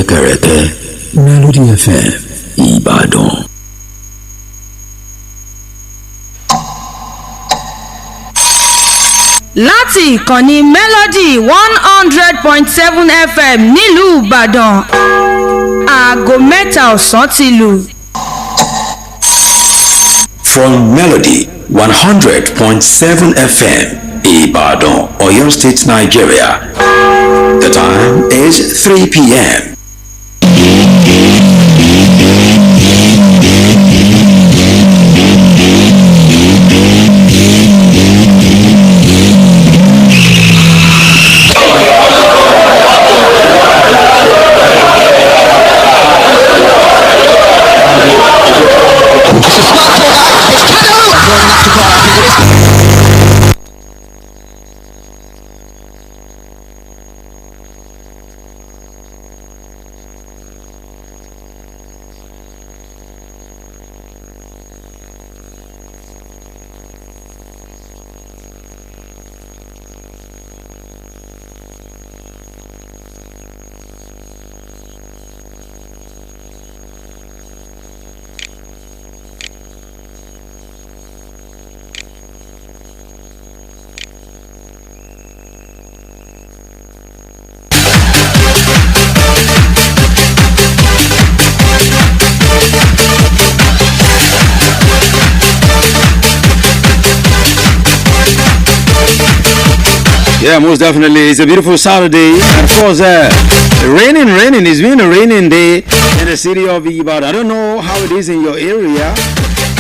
rẹ́kẹ̀rẹ́kẹ́ Melody FM Ìbàdàn. láti ìkànnì Melody 100.7 FM nílùú Ìbàdàn aago mẹ́ta ọ̀sán ti lù. From Melody 100.7 FM Ìbàdàn, Ọ̀yọ́ State, Nigeria. The time is 3 p.m. Yeah, most definitely. It's a beautiful Saturday. And of course, raining. It's been a raining day in the city of Ibadan. I don't know how it is in your area,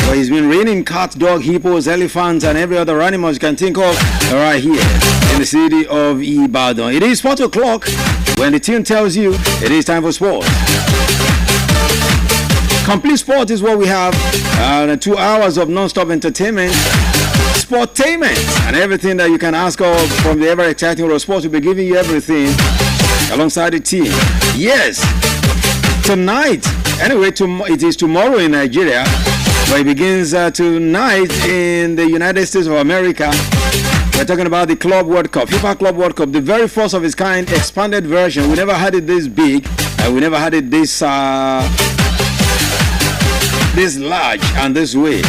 but it's been raining cats, dogs, hippos, elephants, and every other animal you can think of right here in the city of Ibadan. It is 4 o'clock when the tune tells you it is time for sport. Complete sport is what we have. 2 hours of non-stop entertainment. Sportainment and everything that you can ask of from the ever exciting world of sports. We'll be giving you everything alongside the team. Yes, tonight, anyway, it is tomorrow in Nigeria, but it begins tonight in the United States of America. We're talking about the Club World Cup, FIFA Club World Cup, the very first of its kind, expanded version. We never had it this big, and we never had it this large and this way.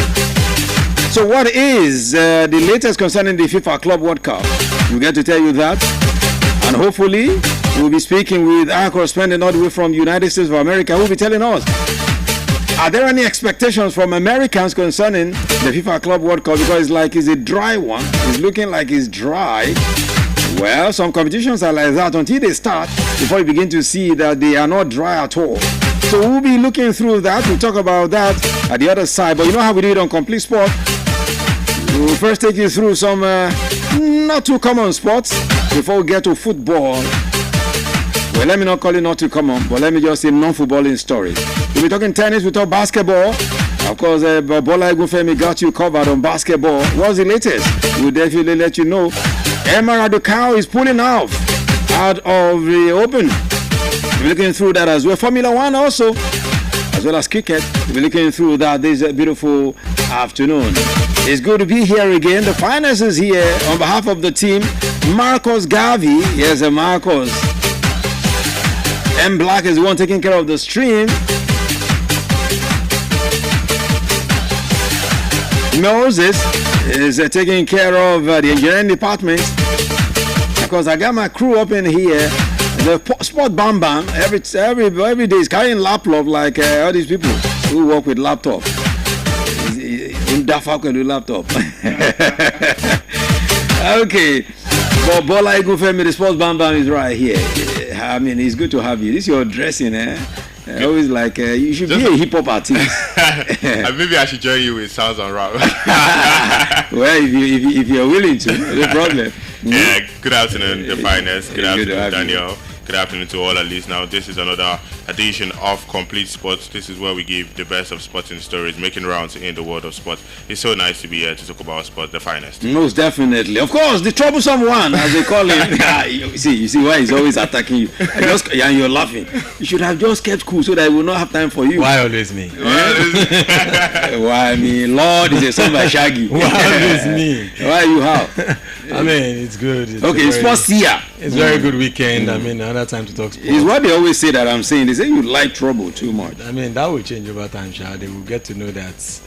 So what is the latest concerning the FIFA Club World Cup? We'll get to tell you that. And hopefully, we'll be speaking with our correspondent all the way from the United States of America, who will be telling us, are there any expectations from Americans concerning the FIFA Club World Cup? Because it's a dry one. It's looking like it's dry. Well, some competitions are like that until they start, before you begin to see that they are not dry at all. So we'll be looking through that. We'll talk about that at the other side. But you know how we do it on Complete Sport? We'll first take you through some not too common sports before we get to football. Well, let me not call it not too common, but let me just say non-footballing stories. We'll be talking tennis, we'll talk basketball. Of course, Bola Egunfemi got you covered on basketball. What's the latest? We'll definitely let you know. Emma Raducanu is pulling out of the Open. We'll be looking through that as well. Formula One also, as well as cricket. We'll be looking through that this beautiful afternoon. It's good to be here again. The finest is here on behalf of the team. Marcos Garvey. Yes, Marcos. M Black is the one taking care of the stream. Moses is taking care of the engineering department. Of course, I got my crew up in here. The Sport Bam Bam every day is carrying laptop like all these people who work with laptop. Laptop. Okay. But Bola Egunfemi, the Sports Bam Bam, is right here. I mean, it's good to have you. This is your dressing, eh? Always like you should be a hip hop artist. Maybe I should join you with sounds on rap. Well, if you're willing to, no problem. Yeah. Good afternoon, the finest. Good afternoon, Daniel. Good afternoon to all our listeners. This is another edition of Complete Sports. This is where we give the best of sporting stories making rounds in the world of sports. It's so nice to be here to talk about sport, the finest. Most definitely. Of course, the troublesome one, as they call him. You see why he's always attacking you. And you're laughing. You should have just kept cool so that he will not have time for you. Why always me? Why me? Lord is a song by Shaggy. Why always me? Why you how? I mean, it's good. Okay, Sports Sia. It's a very good weekend. I mean, another time to talk sports. It's what they always say that I'm saying. They say you like trouble too much. I mean, that will change over time, Sha. They will get to know that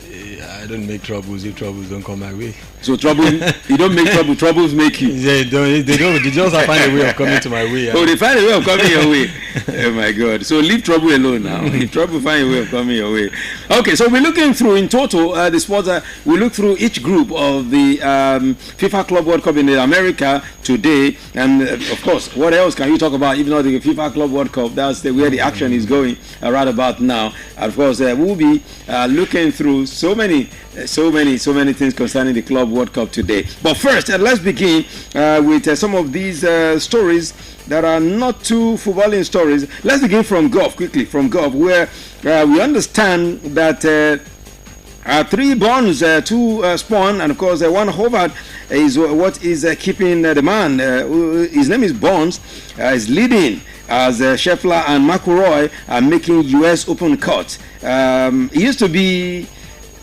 I don't make troubles if troubles don't come my way. So trouble, you don't make trouble, troubles make you. Yeah, they don't. They just find a way of coming to my way. Oh, they find a way of coming your way. Oh my God! So leave trouble alone now. Leave trouble, find a way of coming your way. Okay, so we're looking through in total the sports. We look through each group of the FIFA Club World Cup in America today, and of course, what else can you talk about? Even though the FIFA Club World Cup, that's where the action is going right about now. And of course, we'll be looking through so many things concerning the Club World Cup today. But first, let's begin with some of these stories that are not too footballing stories. Let's begin from golf, quickly, from golf, where we understand that 3 Bonds, 2 Spawn, and of course 1 Hobart is what is keeping the man. His name is Bonds, is leading as Scheffler and McIlroy are making US Open cut. He used to be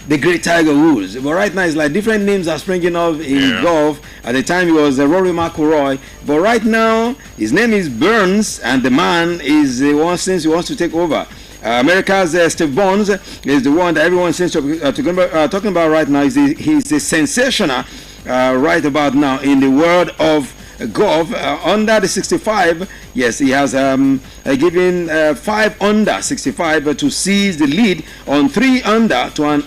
the great Tiger Woods, but right now it's like different names are springing up in golf. At the time it was Rory McIlroy, but right now his name is Burns, and the man is the one since he wants to take over. America's Steve Bonds is the one that everyone seems to be talking about right now. He's a sensational right about now in the world of golf. Under the 65, yes, he has given 5 under 65 to seize the lead on 3 under to an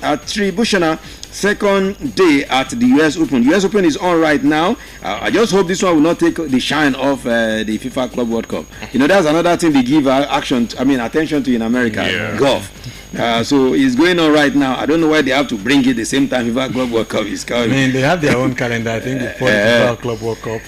Buchanan second day at the US Open. The US Open is on right now. I just hope this one will not take the shine off the FIFA Club World Cup. You know, that's another thing they give attention to in America, golf. So it's going on right now. I don't know why they have to bring it the same time FIFA Club World Cup is coming. I mean, they have their own calendar. I think before the FIFA Club World Cup.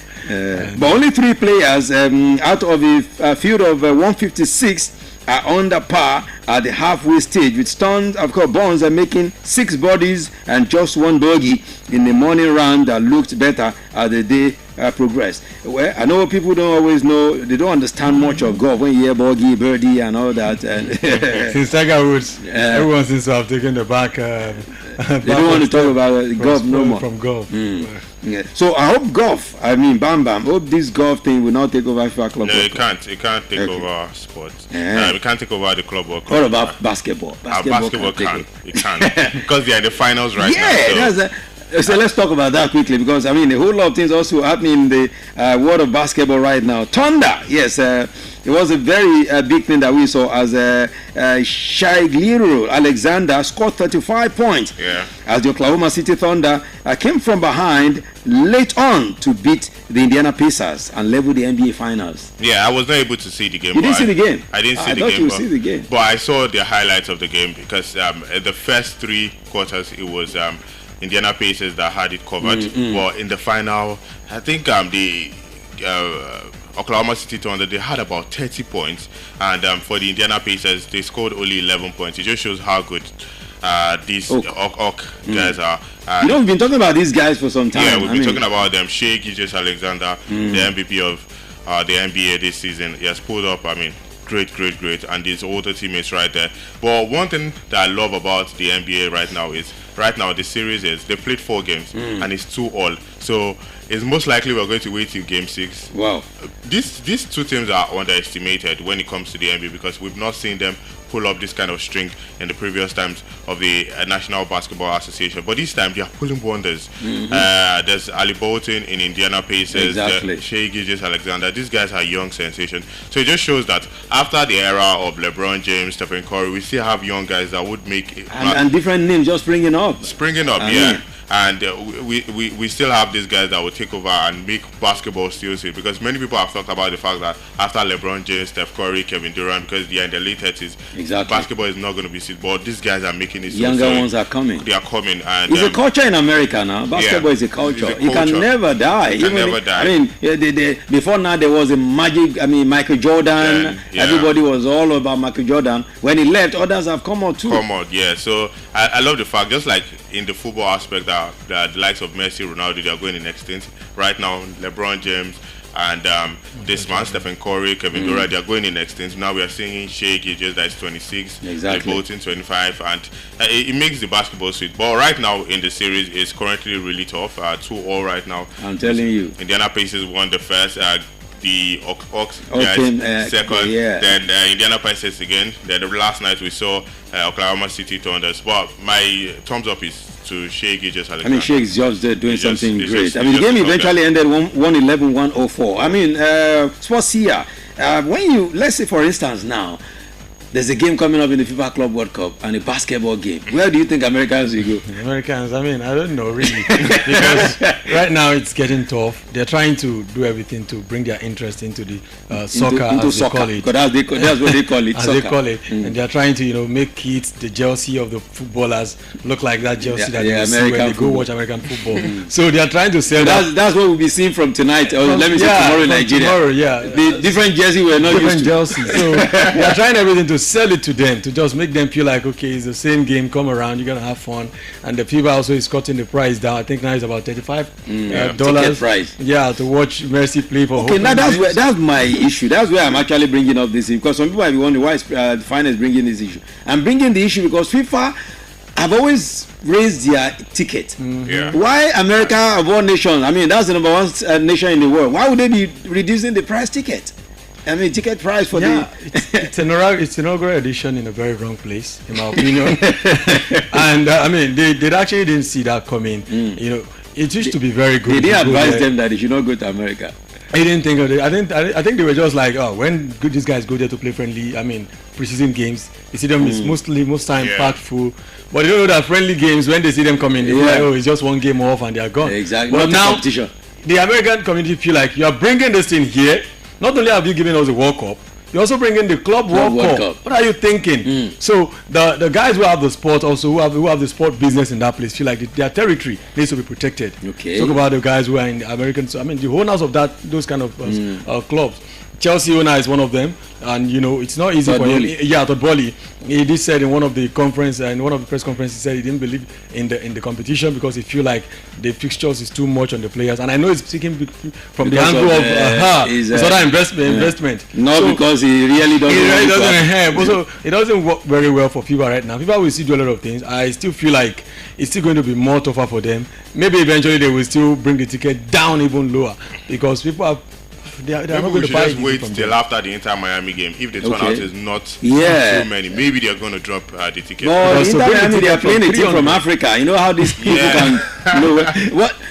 But only 3 players out of a field of 156 are under par at the halfway stage, with Stones, of course, Bonds are making 6 birdies and just 1 bogey in the morning round that looked better as the day progressed. Well, I know people don't always know, they don't understand much of golf when you hear bogey, birdie, and all that. Since Tiger Woods, everyone seems to have taken the back. They don't want to talk about golf no more. From golf. Yeah. So I hope Bam Bam, hope this golf thing will not take over FIFA Club. No, it can't. It can't take over sports. We can't take over the Club World Cup. What about basketball? Basketball can't. It can't. Because they are in the finals right now. So let's talk about that quickly, because I mean a whole lot of things also happening in the world of basketball right now. Thunder, yes, it was a very big thing that we saw as Shai Alexander scored 35 points as the Oklahoma City Thunder came from behind late on to beat the Indiana Pacers and level the NBA Finals. Yeah, I was not able to see the game. You didn't see the game? I didn't see the game. But I saw the highlights of the game, because the first 3 quarters it was Indiana Pacers that had it covered. But in the final, I think the Oklahoma City Thunder, they had about 30 points, and for the Indiana Pacers they scored only 11 points. It just shows how good these Oak guys are. We've been talking about these guys for some time. Yeah, we've been talking about them. Shai Alexander, the MVP of the NBA this season, he has pulled up, great, and his older teammates right there. But one thing that I love about the NBA right now is, the series is they played 4 games and it's 2-all. So it's most likely we're going to wait till game 6. Wow. These 2 teams are underestimated when it comes to the NBA, because we've not seen them pull up this kind of string in the previous times of the National Basketball Association. But this time they are pulling wonders. There's Ali Bolton in Indiana Pacers, Shai Alexander. These guys are young sensations. So it just shows that after the era of LeBron James, Stephen Curry, we still have young guys that would make it. And different names just springing up. And we still have these guys that will take over and make basketball still safe, because many people have talked about the fact that after LeBron James, Steph Curry, Kevin Durant, because they are in their late 30s, basketball is not going to be safe. But these guys are making it. Younger ones are coming. They are coming, and it's a culture in America now. Basketball is a culture. It can never die. It can never die. I mean, before now there was a magic. Michael Jordan. Everybody was all about Michael Jordan. When he left, others have come out too. So I love the fact, just like in the football aspect, that the likes of Messi, Ronaldo, they are going in extinct. Right now, LeBron James and this man, Stephen Curry, Kevin Durant, they are going in extinct. Now we are seeing Shai Gilgeous, that is 26, Bolton 25, and it makes the basketball sweet. But right now in the series, it's currently really tough. 2-all right now. I'm telling you. Indiana Pacers won the first. the Oaks guys second. Then Indiana Pacers again. Then the last night we saw Oklahoma City Thunders. But my thumbs up is to Shea Gilgeous-Alexander. I mean, Shea is just doing something great. I mean, the game eventually ended 111-104. I mean, Sports here. When you, let's say for instance now, there's a game coming up in the FIFA Club World Cup and a basketball game. Where do you think Americans will go? Americans, I mean, I don't know really. Because right now it's getting tough. They're trying to do everything to bring their interest into the soccer, into as soccer. They call it. That's what they call it, as soccer. They call it. And they're trying to, make it, the jersey of the footballers look like that jersey that you see when they go watch American football. So they're trying to sell that. That's what we'll be seeing from tonight, or let me say tomorrow in Nigeria. Tomorrow, the different jersey we're not used to. Jersey. So they're trying everything to sell it to them, to just make them feel like, okay, it's the same game, come around, you're gonna have fun. And the FIFA also is cutting the price down. I think now it's about $35 ticket price. Yeah, to watch Messi play for. Okay, now that's my issue. That's where I'm actually bringing up this issue, because some people might be wondering why the finance is bringing this issue. I'm bringing the issue because FIFA have always raised their ticket. Why America of all nations? I mean, that's the number one nation in the world. Why would they be reducing the price ticket? I mean, ticket price for it's an inaugural edition in a very wrong place, in my opinion. And I mean, they actually didn't see that coming. It used to be very good. They didn't advise them that they should not go to America. I didn't think of it. I think they were just like, oh, when these guys go there to play friendly, preseason games, the stadium is most time packed full. But they don't know that friendly games, when they see them coming, they're like, oh, it's just one game off and they're gone. Exactly. But now, the American community feel like you are bringing this thing here. Not only have you given us the World Cup, you're also bringing the Club World Cup. What are you thinking? So the guys who have the sport, also who have the sport business in that place, feel like their territory needs to be protected. Okay. Talk about the guys who are in the American. I mean, the owners of those kind of clubs. Chelsea owner is one of them, and it's not easy for him. Todd Boehly, he did said in one of the press conferences, he said he didn't believe in the competition because he feel like the fixtures is too much on the players, and I know he's speaking from the angle of his other investment. Not because he really doesn't. He really doesn't. Also, it doesn't work very well for FIFA right now. FIFA will still do a lot of things. I still feel like it's still going to be more tougher for them. Maybe eventually they will still bring the ticket down even lower because people are. They are not going to buy just wait till after the Inter Miami game. If the turnout is not too many, maybe they are going to drop the ticket. No, Inter Miami, they are playing a team from Africa. You know how these people can.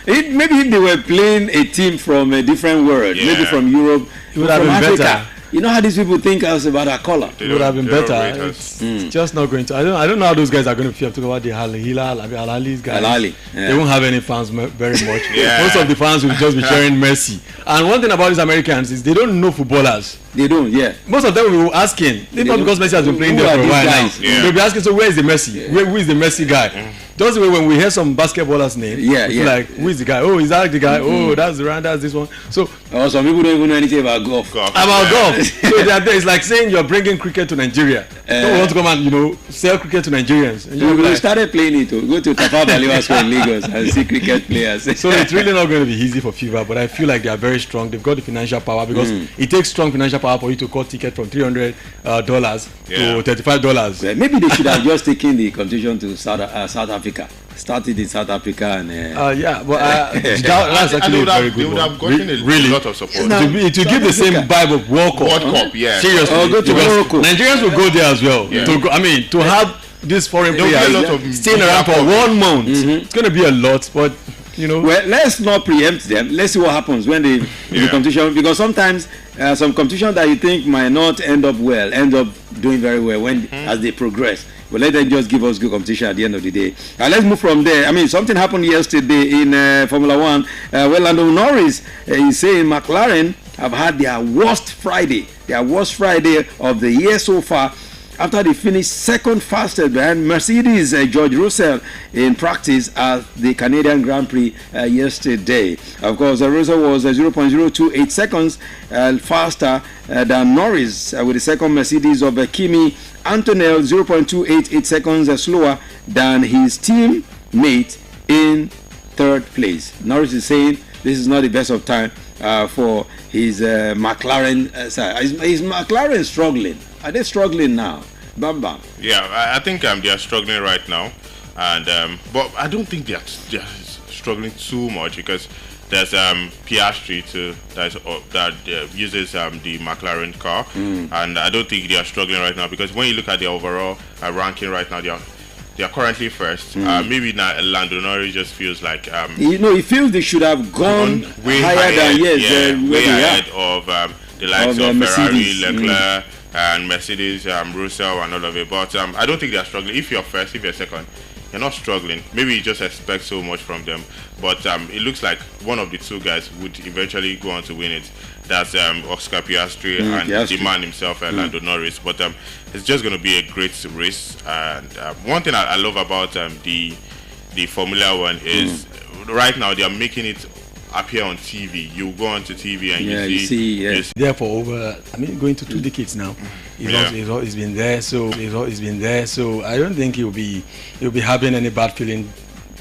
Maybe if they were playing a team from a different world, maybe from Europe, it would have been Africa. Better. You know how these people think us about our color. It would have been better. It's just not going to. I don't know how those guys are going to feel. Talk about the Al Ahly's guys. Al Ahly. They won't have any fans very much. Most of the fans will just be cheering Messi. And one thing about these Americans is they don't know footballers. They don't. Most of them will be asking. Not because Messi has been playing there for a while now. They'll be asking, so where is the Messi? Who is the Messi guy? Just the way when we hear some basketballers' name, like, who is the guy? Oh, is that the guy? Oh, that's Durant, that's this one. So some people don't even know anything about golf. So it's like saying you're bringing cricket to Nigeria. Don't want to come and sell cricket to Nigerians. We started playing it. Go to Tafawa Balewa Square in Lagos and see cricket players. So it's really not going to be easy for FIFA, but I feel like they are very strong. They've got the financial power because it takes strong financial power for you to cut ticket from $300 to $35. Well, maybe they should have just taken the competition to South Africa. Started in South Africa and that's actually very good. They would have gotten a lot of support. To give the same vibe of World Cup, seriously. Go to Morocco. Nigerians will go there as well. To have this foreign players staying around for 1 month, it's going to be a lot, but. Well, let's not preempt them. Let's see what happens when the competition, because sometimes some competition that you think might not end up doing very well as they progress. But let them just give us good competition at the end of the day. Let's move from there. Something happened yesterday in Formula One where Lando Norris is saying McLaren have had their worst Friday of the year so far, after they finished second fastest behind Mercedes George Russell in practice at the Canadian Grand Prix yesterday. Of course, Russell was 0.028 seconds faster than Norris, with the second Mercedes of Kimi Antonelli 0.288 seconds slower than his teammate in third place. Norris is saying this is not the best of time for his McLaren side. Is McLaren struggling? Are they struggling now? Bam bam. Yeah, I think they are struggling right now, and but I don't think they are struggling too much because There's Piastri too that uses the McLaren car, and I don't think they are struggling right now, because when you look at the overall ranking right now, they are currently first. Maybe now Lando Norris just feels like he feels they should have gone way higher than way ahead of the likes of Ferrari, Leclerc, and Mercedes, Russell, and all of it. But I don't think they are struggling. If you're first, if you're second, you're not struggling. Maybe you just expect so much from them. But it looks like one of the two guys would eventually go on to win it. That's Oscar Piastri and the man himself, Lando Norris. But it's just going to be a great race. And one thing I love about the Formula One is right now they are making it appear on TV. You go onto TV and you see. There for over, going to 2 decades now. He's been there, so he's been there. So I don't think he'll be having any bad feeling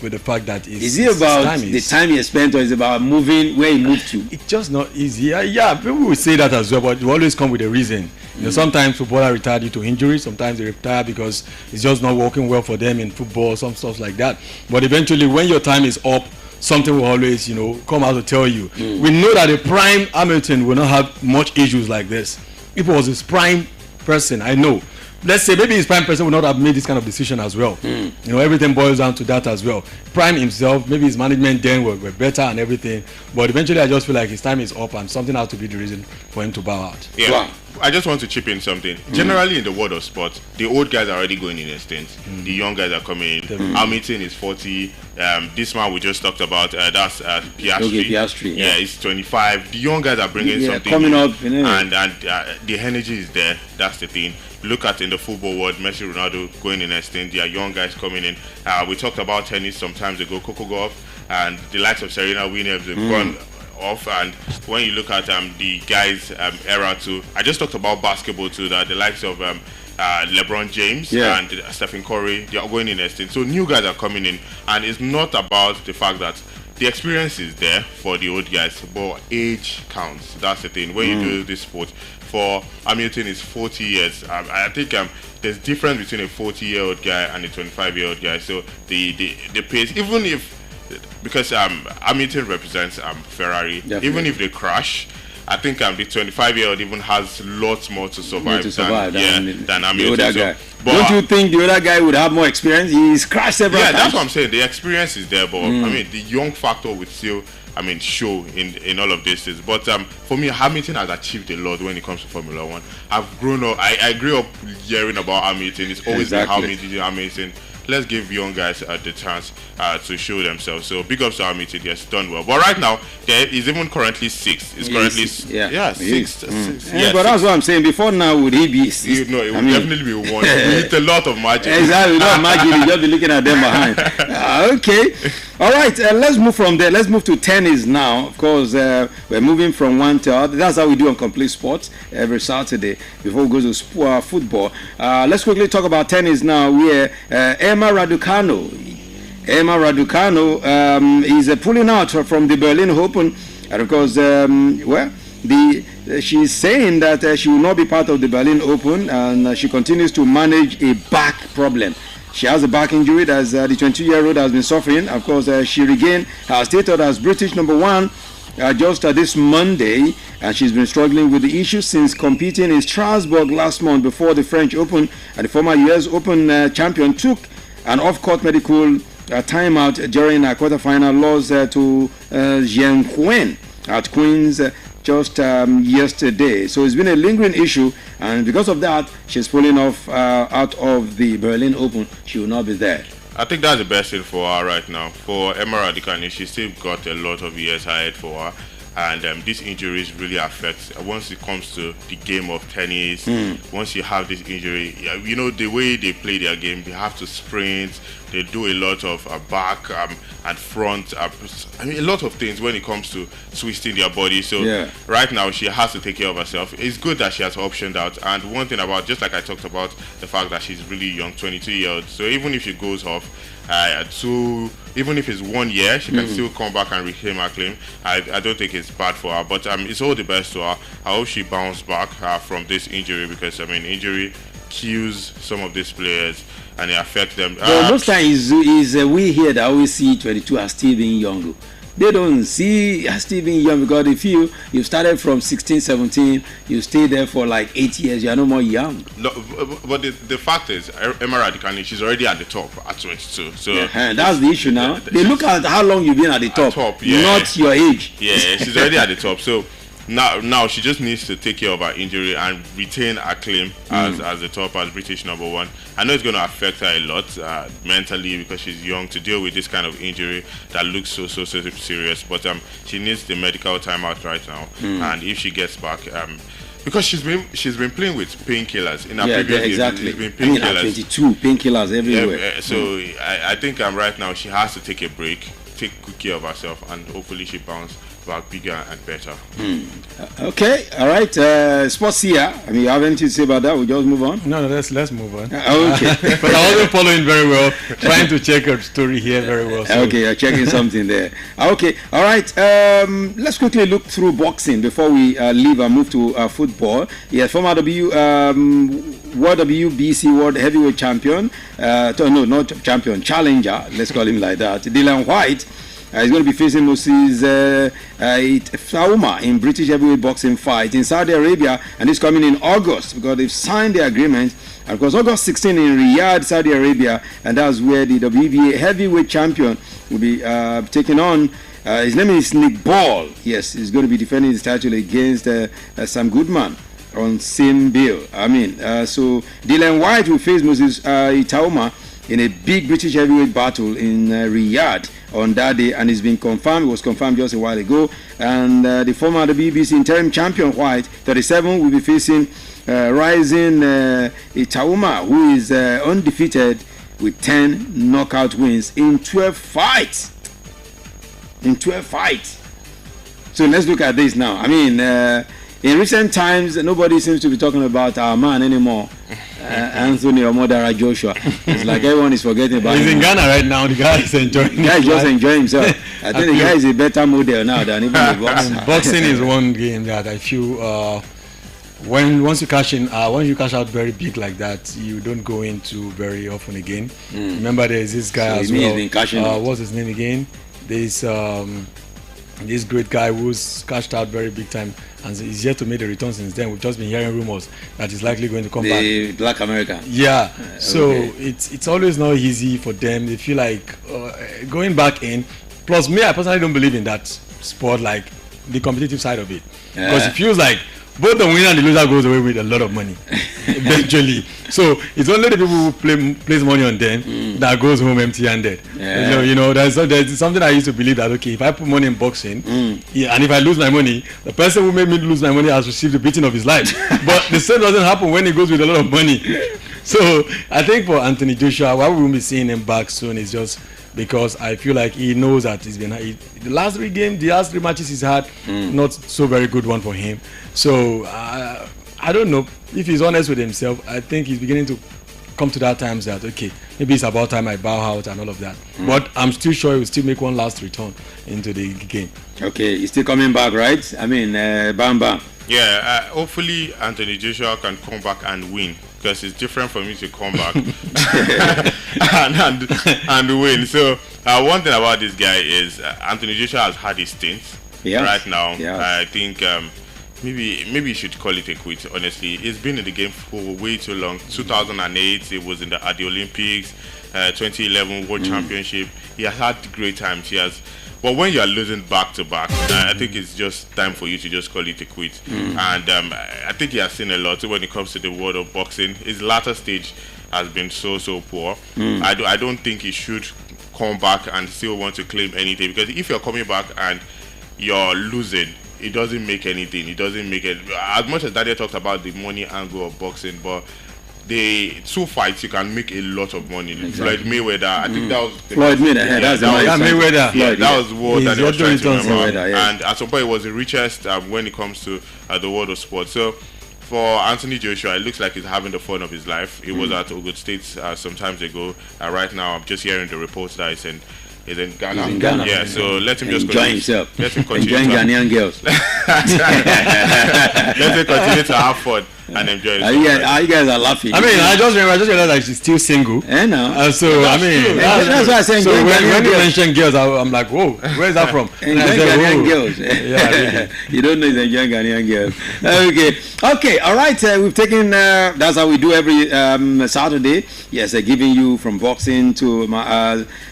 with the fact that is it about the time he spent, or is it about moving where he moved to? It's just not easy. Yeah, people will say that as well, but you always come with a reason. Sometimes footballers retire due to injury. Sometimes they retire because it's just not working well for them in football, some stuff like that. But eventually, when your time is up, something will always, come out to tell you. We know that a prime Hamilton will not have much issues like this. If it was his prime person, I know. Let's say maybe his prime person would not have made this kind of decision as well. Everything boils down to that as well. Prime himself, maybe his management then were better and everything. But eventually I just feel like his time is up and something has to be the reason for him to bow out. Yeah. Wow. I just want to chip in something. Generally in the world of sport, the old guys are already going in a stint. The young guys are coming in. Hamilton is 40. This man we just talked about, that's Piastri. Okay, Piastri. Yeah, he's 25. The young guys are bringing something coming up, and the energy is there. That's the thing. Look at in the football world, Messi, Ronaldo going in a stint. There are young guys coming in. We talked about tennis some times ago, Coco Gauff, and the likes of Serena Williams have gone off. And when you look at the guys era too, I just talked about basketball too, that the likes of LeBron James and Stephen Curry, they are going in a stint. So new guys are coming in, and it's not about the fact that the experience is there for the old guys, but age counts. That's the thing. When you do this sport, for Hamilton is 40 years. I think there's difference between a 40-year-old guy and a 25-year-old guy. So the pace, even if, because Hamilton represents Ferrari, even if they crash, I think the 25-year-old even has lots more to survive, than Hamilton. The other guy. Don't you think the other guy would have more experience? He's crashed several times. Yeah, that's what I'm saying. The experience is there, but the young factor would still show in all of this. But for me, Hamilton has achieved a lot when it comes to Formula One. I've grown up. I grew up hearing about Hamilton. It's always been Hamilton. Let's give young guys the chance to show themselves. So big ups to Hamilton. He has done well. But right now, he's even currently sixth. He's currently sixth. Yeah, but that's what I'm saying. Before now, would he be sixth? No, it would definitely be one. With a lot of margin. Exactly, a lot of margin. You just be looking at them behind. Okay. All right, let's move from there. Let's move to tennis now. Of course, we're moving from one to other. That's how we do on Complete Sports every Saturday before we go to football. Let's quickly talk about tennis now. We're Emma Raducanu is pulling out from the Berlin Open, and of course, she's saying that she will not be part of the Berlin Open, and she continues to manage a back problem. She has a back injury that the 22-year-old has been suffering. Of course, she regained her status as British #1 just this Monday, and she's been struggling with the issue since competing in Strasbourg last month before the French Open. And the former US Open champion took an off-court medical timeout during a quarterfinal loss to Jian Huen at Queens just yesterday. So it's been a lingering issue, and because of that, she's pulling off out of the Berlin Open. She will not be there. I think that's the best thing for her right now. For Emma Raducanu, she's still got a lot of years ahead for her. And these injuries really affect once it comes to the game of tennis. Once you have this injury, the way they play their game, they have to sprint. They do a lot of back and front. A lot of things when it comes to twisting their body. So right now she has to take care of herself. It's good that she has optioned out. And one thing about, just like I talked about, the fact that she's really young, 22-year-old. So even if she goes off, even if it's 1 year, she can still come back and reclaim her claim. I don't think it's bad for her, but it's all the best to her. I hope she bounces back from this injury, because injury kills some of these players and it affects them. Well, most times is we here that always see 22 as still being young. they don't see Stephen young because they feel you started from 16, 17, you stay there for like 8 years, you are no more young. No, but the fact is, Emma Raducanu, she's already at the top at 22. So that's the issue now. They look at how long you've been at the top, not your age. Yeah, she's already at the top. So now she just needs to take care of her injury and retain her claim as the top, as British number one. I know it's going to affect her a lot mentally because she's young to deal with this kind of injury that looks so serious. But she needs the medical timeout right now, and if she gets back, because she's been playing with painkillers in her previous years. Exactly. She's been painkillers. 22 painkillers everywhere. So I think right now she has to take a break, take good care of herself, and hopefully she bounces back bigger and better. Okay, all right. Sports here. I mean, you have anything to say about that? We just move on. No, let's move on. Okay. But I wasn't following very well. Trying to check her story here very well. So. Okay, you're checking something there. Okay, all right. Let's quickly look through boxing before we leave and move to football. Yes, former World WBC World Heavyweight Champion. No, not champion, challenger. Let's call him like that. Dillian Whyte. He's going to be facing Moses Itauma in British heavyweight boxing fight in Saudi Arabia, and it's coming in August because they've signed the agreement. And of course, August 16 in Riyadh, Saudi Arabia, and that's where the WBA heavyweight champion will be taking on. His name is Nick Ball. Yes, he's going to be defending his title against Sam Goodman on same bill. So Dillian Whyte will face Moses Itauma in a big British heavyweight battle in Riyadh on that day, and it's been confirmed. It was confirmed just a while ago. And the former WBC interim champion Whyte, 37, will be facing rising Itauma, who is undefeated with 10 knockout wins in 12 fights. So let's look at this now. In recent times, nobody seems to be talking about our man anymore. Anthony Omodara Joshua. It's like everyone is forgetting about him. He's in Ghana right now. The guy is enjoying. The guy is just enjoying himself. I think the guy is a better model now than even the boxer. Boxing is one game that I feel once you cash out very big like that, you don't go into very often again. Remember, there's this guy as well. What's his name again? There's this great guy who's cashed out very big time and he's yet to make a return since then. We've just been hearing rumors that he's likely going to come back. The Black American. Yeah. So it's always not easy for them. They feel like going back in. Plus, me, I personally don't believe in that sport, like the competitive side of it, because it feels like both the winner and the loser goes away with a lot of money eventually. So it's only the people who place money on them that goes home empty-handed. You know, there's something I used to believe that, okay, if I put money in boxing, and if I lose my money, the person who made me lose my money has received the beating of his life. But the same doesn't happen when he goes with a lot of money. So I think for Anthony Joshua, why we won't be seeing him back soon is just because I feel like he knows that the last three matches he's had, not so very good one for him. So I don't know if he's honest with himself. I think he's beginning to come to that times that, okay, maybe it's about time I bow out and all of that. But I'm still sure he will still make one last return into the game. Okay, he's still coming back, right? I mean, Bam Bam. Yeah, hopefully Anthony Joshua can come back and win, because it's different for me to come back and win. So one thing about this guy is Anthony Joshua has had his stint right now. I think maybe you should call it a quit. Honestly, he's been in the game for way too long. 2008, it was at the Olympics. 2011 World Championship. He has had great times. But when you are losing back to back, I think it's just time for you to just call it a quit. And I think he has seen a lot when it comes to the world of boxing. His latter stage has been so poor. I don't think he should come back and still want to claim anything, because if you're coming back and you're losing, it doesn't make anything. It doesn't make it. As much as Daniel talked about the money angle of boxing, but the two fights you can make a lot of money. Exactly. Floyd Mayweather, I think that was Floyd Mayweather. That was what that was trying to remember. And at some point, it was the richest when it comes to the world of sports. So for Anthony Joshua, it looks like he's having the fun of his life. He was at Ogun State some times ago. Right now, I'm just hearing the reports that he's in Ghana. He's in Ghana. Yeah, so let him just enjoy himself. Let him continue. Enjoying Ghanaian girls. Let him continue to have fun. and enjoy. You guys are laughing. I mean, I just realized that she's still single. No. So I mean, that's why I said. So when you mention girls, I'm like, whoa, where's that from? Ghanaian girls. Yeah, really. You don't know he's enjoying Ghanaian girls. Okay. All right. We've taken. That's how we do every Saturday. Yes, giving you from boxing to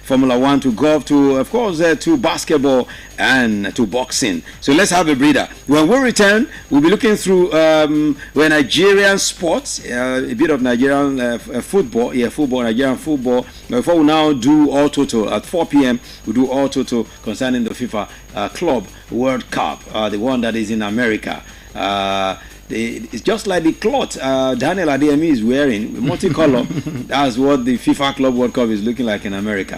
Formula One to golf to, of course, to basketball and to boxing. So let's have a breather. When we return, we'll be looking through Nigerian sports, a bit of Nigerian football, Nigerian football. Before we now do all total at 4 p.m., we do all total concerning the FIFA Club World Cup, the one that is in America. It's just like the cloth Daniel Adeyemi is wearing, multicolor. That's what the FIFA Club World Cup is looking like in America.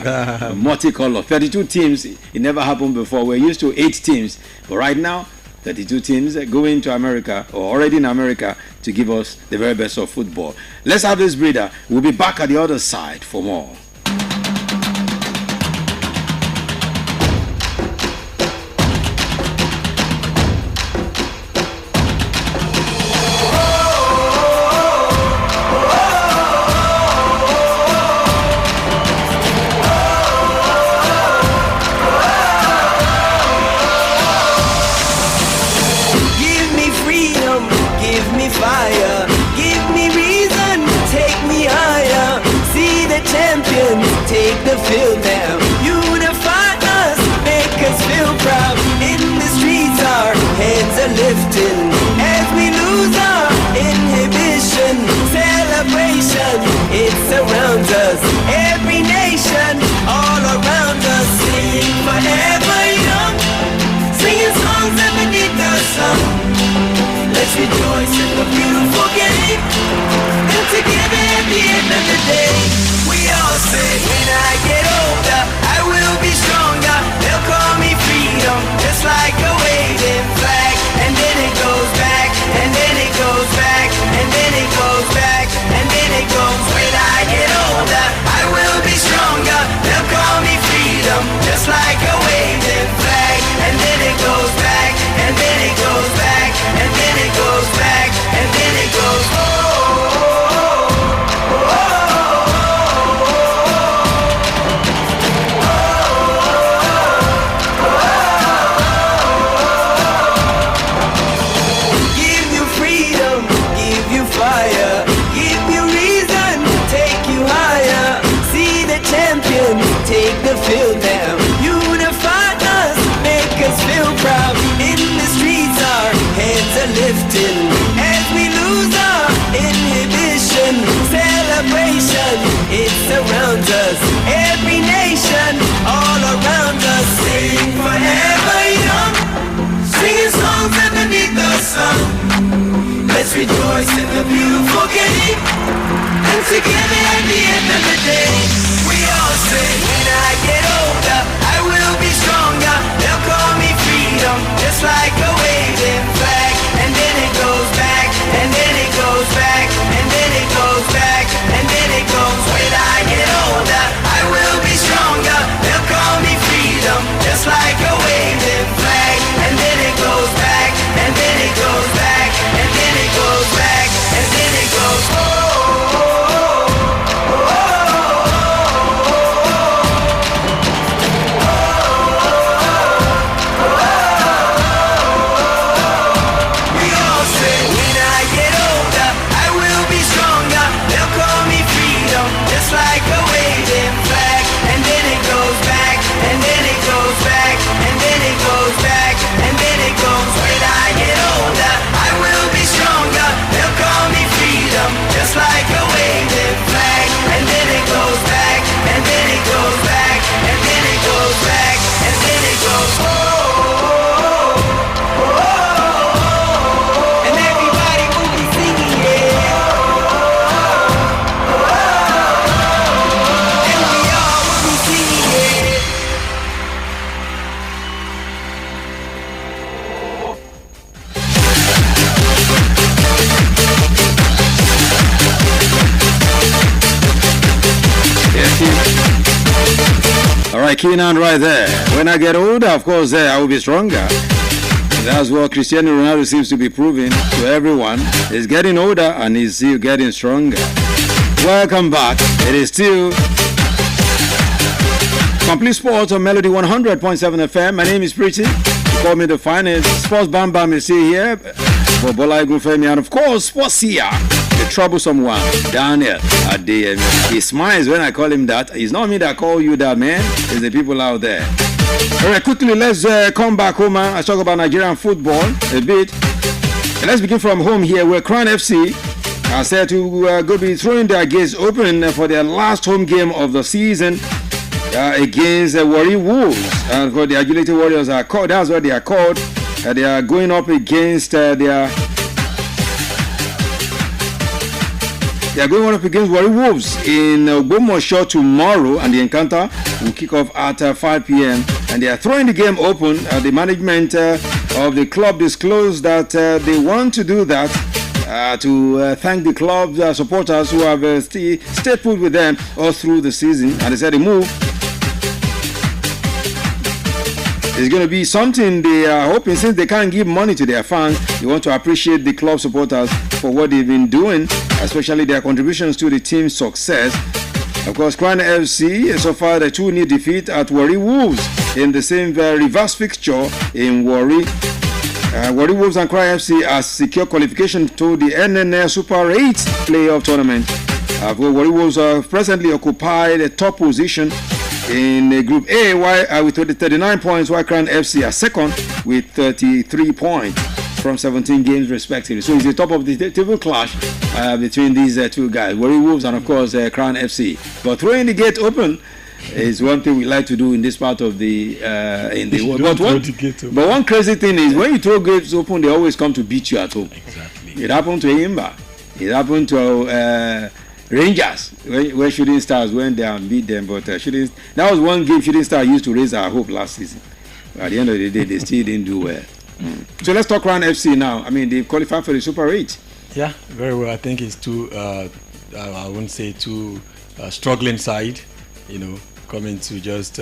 Multicolor, 32 teams. It never happened before. We're used to 8 teams, but right now 32 teams going to America, or already in America, to give us the very best of football. Let's have this breather. We'll be back at the other side for more. Field now, unify us, make us feel proud. In the streets our heads are lifting as we lose our inhibition. Celebration, it surrounds us. Every nation, all around us, sing forever young, singing songs that beneath the sun. Let's rejoice in the beautiful game, and together at the end of the day, we all say, when I get older, I will be stronger. They'll call me freedom, just like a waving flag. And then it goes back, and then it goes back, and then it goes back, and then it goes. When I get older, I will be stronger. They'll call me freedom, just like a waving flag. And then it goes back, and then it goes back, and then it goes back, and then it goes. Take the field now, unify us, make us feel proud. In the streets our heads are lifting as we lose our inhibition. Celebration, it surrounds us. Every nation, all around us, sing forever young, singing songs underneath the sun. Let's rejoice in the beautiful game, and together at the end of the day, we all say, when I get older, I will be stronger. They'll call me freedom, just like a waving flag. And then it goes back, and then it goes back, and then it goes back, and then it goes. When I get older, I will be stronger. They'll call me freedom, just like a waving flag. And then it goes back, and then it goes back, and then it goes back, and then it goes. Just like a waving flag, and then it goes back, and then it goes back, and then it goes back, and then it goes. And everybody will be singing, and we all will be singing, All right, Keenan right there. When I get older, of course, I will be stronger. That's what Cristiano Ronaldo seems to be proving to everyone. He's getting older and he's still getting stronger. Welcome back. It is still Complete Sports on Melody 100.7 FM. My name is Pretty. You call me the finest. Sports Bam Bam is still here. Bobola Igufemi, and of course, Sports here, the troublesome one, Daniel Adeyemi. He smiles when I call him that. It's not me that call you that, man. It's the people out there. All right, quickly, let's come back home. Let's talk about Nigerian football a bit. And let's begin from home here, where Crown FC are set to go be throwing their gates open for their last home game of the season against Warri Wolves. And for the Agility Warriors are called, that's what they are called. They are going up against They are going up against Warri Wolves in Ogbomoso tomorrow, and the encounter will kick off at 5 p.m. And they are throwing the game open. The management of the club disclosed that they want to do that to thank the club supporters who have stayed put with them all through the season. And they said the move is going to be something they are hoping, since they can't give money to their fans. They want to appreciate the club supporters for what they've been doing, especially their contributions to the team's success. Of course, Crown FC suffered a 2-0 defeat at Warri Wolves in the same reverse fixture in Warri. Warri Wolves and Crown FC has secured qualification to the NNL Super 8 playoff tournament. Warri Wolves presently occupy the top position in Group A with 39 points, while Crown FC are second with 33 points from 17 games respectively. So it's the top of the table clash between these two guys, Warri Wolves and of course Crown FC. But throwing the gate open is one thing we like to do in this part of the world. But one crazy thing is, when you throw gates open, they always come to beat you at home. Exactly. It happened to Imba. It happened to Rangers, where Shooting Stars went there and beat them, but that was one game Shooting Stars used to raise our hope last season. But at the end of the day, they still didn't do well. So let's talk Crown FC now. I mean, they qualified for the Super 8. Yeah, very well. I think it's too, I wouldn't say too struggling side, coming to just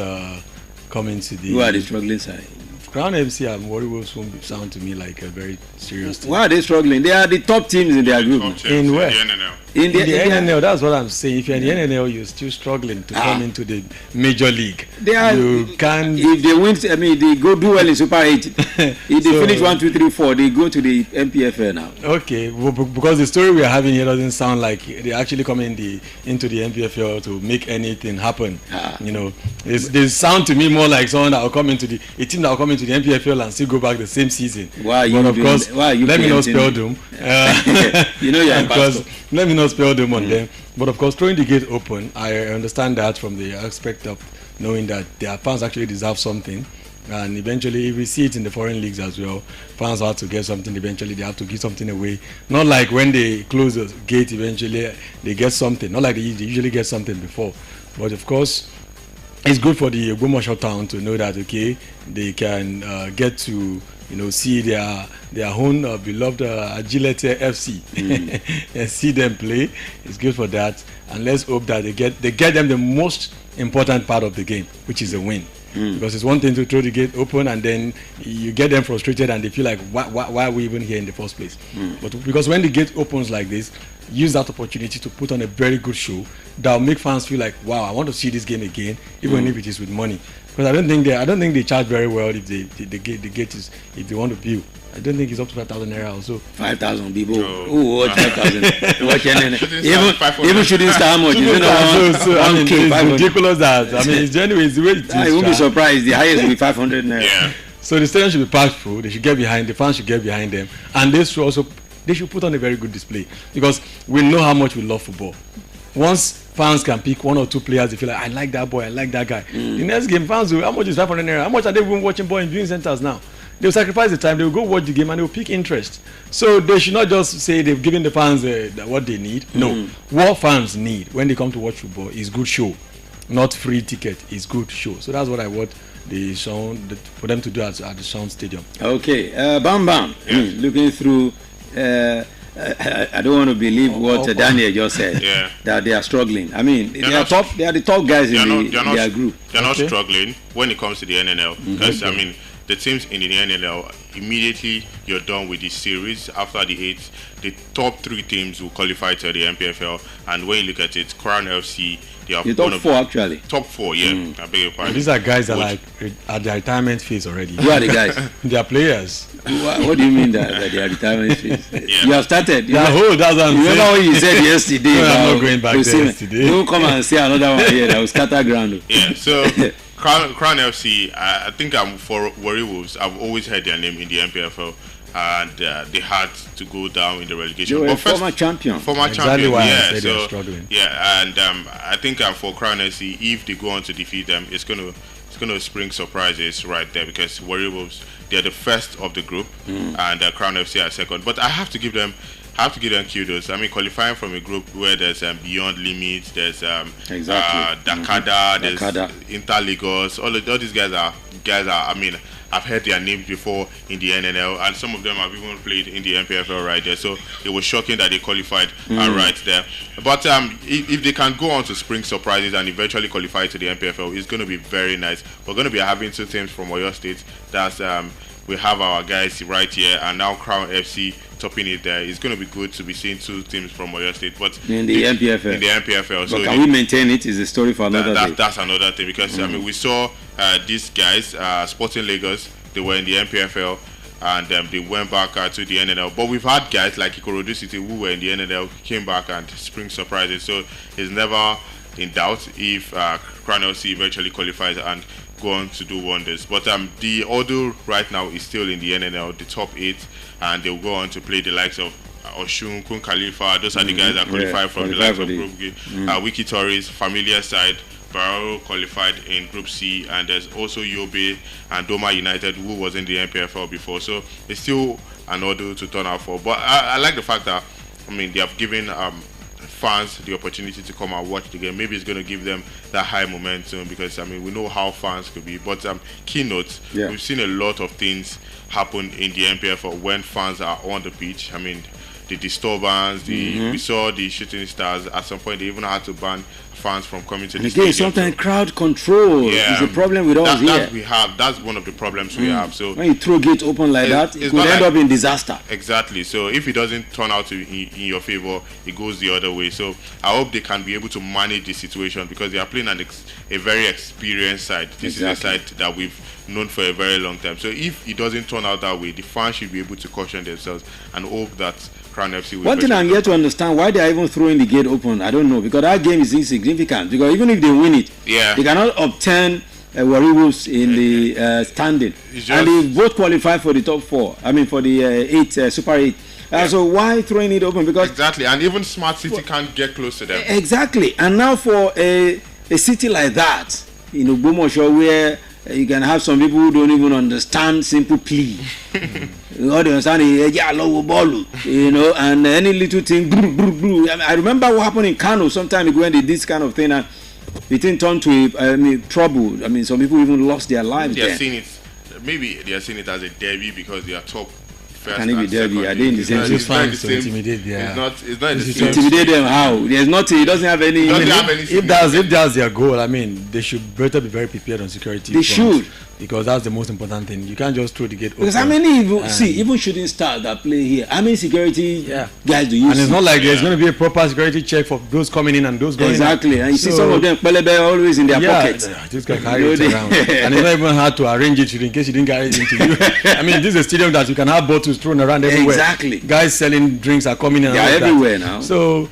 coming to the... Who are the struggling side? Crown FC and Warri Wolves won't sound to me like a very serious team. Why are they struggling? They are the top teams in their group. In where? The NNL. In the NNL, that's what I'm saying. If you're in the NNL, you're still struggling to come into the major league. You can. If they win, I mean, they go do well in Super 8. If they finish 1, 2, 3, 4, they go to the MPFL now. Okay, well, because the story we are having here doesn't sound like they're actually coming into the MPFL to make anything happen. They sound to me more like someone that will come into a team that will come into the MPFL and still go back the same season. Let me not spell them. You're a pastor. Let me not spell them on them. But of course, throwing the gate open, I understand that from the aspect of knowing that their fans actually deserve something. And eventually, if we see it in the foreign leagues as well, fans have to get something. Eventually, they have to give something away. Not like when they close the gate, eventually they get something. Not like they usually get something before. But of course, it's good for the Ogbomoso town to know that, okay, they can get to see their own beloved Agility FC and see them play. It's good for that, and let's hope that they get them the most important part of the game, which is a win. Because it's one thing to throw the gate open and then you get them frustrated and they feel like, why are we even here in the first place? But because when the gate opens like this, use that opportunity to put on a very good show that will make fans feel like, wow, I want to see this game again, even if it is with money. Because I don't think they charge very well if the gate is, if they want to view. I don't think it's up to 5,000 naira or so. 5,000 people. Who watch 5,000? Even Shooting Star, how much? It's ridiculous that. I mean, it's genuine. It's the way it is. I won't be surprised. The highest will be 500 naira. Yeah. So the stadium should be packed full. They should get behind. The fans should get behind them, and they should put on a very good display, because we know how much we love football. Once fans can pick 1 or 2 players, they feel like, I like that boy, I like that guy. The next game, fans will, how much is 500 naira? How much are they even watching ball in viewing centers now? They'll sacrifice the time, they'll go watch the game, and they'll pick interest. So they should not just say they've given the fans what they need. No, what fans need when they come to watch football is good show, not free ticket. It's good show. So that's what I want for them to do at the Sound Stadium. Okay, Bam Bam, looking through. I don't want to believe what Daniel just said. Yeah. That they are struggling. I mean, they are the top guys in their group. They're not struggling when it comes to the NNL. Because I mean, the teams in the NNL, immediately you're done with this series. After the 8, the top 3 teams will qualify to the MPFL. And when you look at it, Crown FC, they are the top 4 actually. Top 4, yeah. I beg your pardon. These are guys that like at their retirement phase already. Who are the guys? They are players. What do you mean that they are retirement phase? You have started. They are old. That's what I'm saying. Remember what you said yesterday? No, I'm not going back there yesterday. Don't come and say another one here that will scatter ground. Yeah. So Crown FC, I think I'm for Warri Wolves. I've always heard their name in the MPFL. And they had to go down in the relegation. They were former champion. Champion, why yeah. I they're struggling. Yeah, and I think for Crown FC, if they go on to defeat them, it's gonna spring surprises right there, because Warri Wolves, they're the first of the group, and Crown FC are second. But I have to give them kudos. I mean, qualifying from a group where there's Beyond Limits, there's Dakada, there's Interlagos. All these guys are. I mean, I've heard their names before in the NNL, and some of them have even played in the MPFL right there. So it was shocking that they qualified right there. But if they can go on to spring surprises and eventually qualify to the MPFL, it's going to be very nice. We're going to be having 2 teams from Oyo State. That's we have our guys right here, and now Crown FC topping it there. It's going to be good to be seeing 2 teams from Oyo State, but in the MPFL. In the MPFL. But so can we maintain it? Is a story for another day. That's another thing, because I mean, we saw these guys, Sporting Lagos. They were in the MPFL, and they went back to the NNL. But we've had guys like Ikorodu City who were in the NNL, came back and spring surprises. So it's never in doubt if Crown FC eventually qualifies and go on to do wonders. But the order right now is still in the NNL, the top 8, and they'll go on to play the likes of Oshun, Kun Khalifa. Those are the guys that qualified from the likes of Group G. Wiki Tories, familiar side. Barrow qualified in Group C, and there's also Yobe and Doma United, who was in the MPFL before. So it's still an order to turn out for. But I like the fact that, I mean, they have given fans the opportunity to come and watch the game. Maybe it's going to give them that high momentum, because I mean, we know how fans could be. But keynote, we've seen a lot of things happen in the MPFL when fans are on the pitch. I mean, the disturbance, we saw the Shooting Stars at some point. They even had to ban fans from coming to the stadium. Again, sometimes crowd control is a problem with us here. That's one of the problems we have. So when you throw gates open like that, it could end up in disaster. Exactly. So if it doesn't turn out to in your favor, it goes the other way. So I hope they can be able to manage the situation, because they are playing a very experienced side. This is a side that we've known for a very long time. So if it doesn't turn out that way, the fans should be able to caution themselves and hope that Crown FC will. One thing I'm yet to understand, why they are even throwing the gate open, I don't know, because that game is insignificant. Because even if they win it, they cannot obtain Warri Wolves in the standing, and they both qualify for the top 4. I mean, for the 8 Super 8. So why throwing it open? Because exactly, and even Smart City can't get close to them. Exactly, and now for a city like that, in Ogbomoso, where you can have some people who don't even understand simple plea. You understand, you know, and any little thing. I remember what happened in Kano some time ago when they did this kind of thing, and it turned to trouble. I mean, some people even lost their lives. They are seeing it. Maybe they are seeing it as a derby because they are top. Can it be derby? I didn't say it's fine to intimidate. It's not the same. Intimidate them how? There's nothing. It doesn't have any. If that's their goal, I mean, they should better be very prepared on security. They should, because that's the most important thing. You can't just throw the gate open. Because how many even shooting stars that play here? How many security guys do you see? And it's not like there's going to be a proper security check for those coming in and those going exactly. And you see some of them always in their pockets. Just can carry it around, and it's not even hard to arrange it in case you didn't carry it into you. I mean, this is a stadium that you can have bottles thrown around everywhere. Exactly. Guys selling drinks are coming in. They are everywhere now. So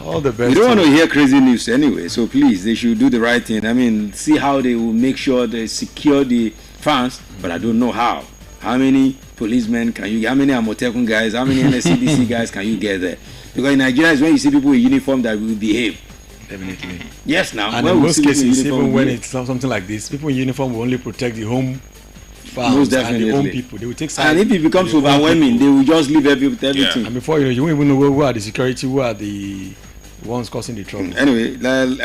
all the best. We don't want to hear crazy news anyway. So please, they should do the right thing. I mean, see how they will make sure they secure the fans. But I don't know how. How many policemen can you get? How many Amotekun guys? How many NSCDC guys can you get there? Because in Nigeria, is when you see people in uniform that will behave. Definitely. Yes, now. And in most cases, even when it's something like this, people in uniform will only protect the home fans and the home people. They will take sides. And if it becomes overwhelming, they will just leave everything. Yeah. And before you won't even know who are the security, who are the ones causing the trouble. Anyway,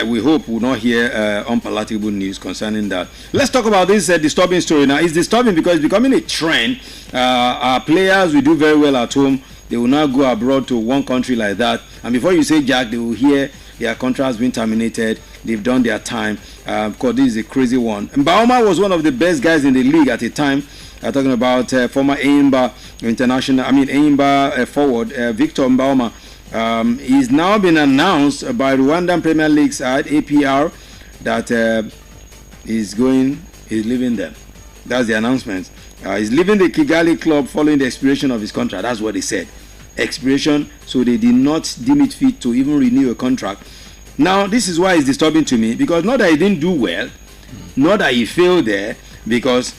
we hope we'll not hear unpalatable news concerning that. Let's talk about this disturbing story now. It's disturbing because it's becoming a trend. Our players will do very well at home. They will now go abroad to one country like that. And before you say Jack, they will hear their contracts being terminated. they've done their time. Of course, this is a crazy one. Mbahoma was one of the best guys in the league at the time. Talking about former Enyimba forward Victor Mbahoma. He's now been announced by Rwandan Premier League side APR that he's leaving them. That's the announcement. He's leaving the Kigali club following the expiration of his contract. That's what they said. Expiration, so they did not deem it fit to even renew a contract. Now, this is why it's disturbing to me, because not that he didn't do well, not that he failed there, because,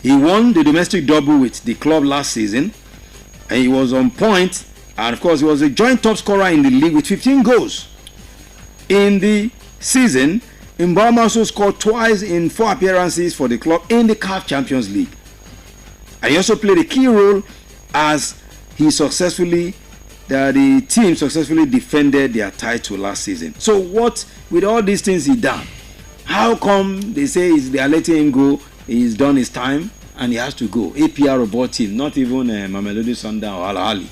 he won the domestic double with the club last season, and he was on point, and of course, he was a joint top scorer in the league with 15 goals. In the season, Mbahoma also scored twice in 4 appearances for the club in the CAF Champions League. And he also played a key role as the team successfully defended their title last season. So what, with all these things he done, how come they say they are letting him go, he's done his time, and he has to go? APR bought him, not even Mamelodi Sundowns or Al Ahly.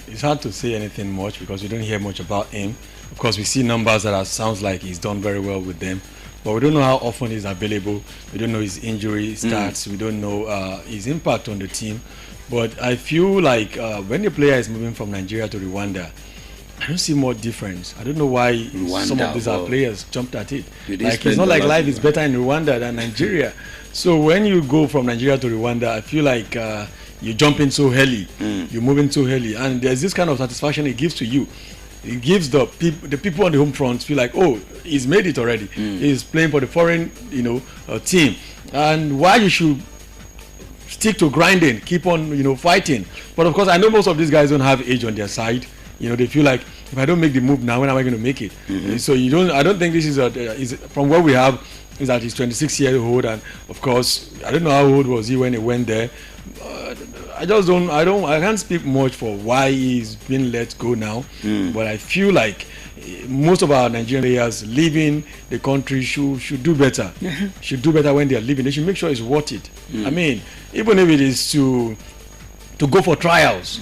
It's hard to say anything much because we don't hear much about him. Of course, we see numbers that sounds like he's done very well with them, but we don't know how often he's available. We don't know his injury stats. We don't know his impact on the team. But I feel like when the player is moving from Nigeria to Rwanda, I don't see more difference. I don't know why some of these players jumped at it. Like, it's not like life is better in Rwanda than Nigeria. So when you go from Nigeria to Rwanda, I feel like you jump in so early, you move in so early, and there's this kind of satisfaction it gives to you. It gives the people on the home front feel like, oh, he's made it already. He's playing for the foreign, team, and why you should stick to grinding, keep on, fighting. But of course, I know most of these guys don't have age on their side. They feel like, if I don't make the move now, when am I going to make it? So I don't think this is from what we have is that he's 26 years old, and of course, I don't know how old was he when he went there. I can't speak much for why he's been let go now, but I feel like most of our Nigerian players leaving the country should do better. Should do better when they are leaving. They should make sure it's worth it. Even if it is to go for trials,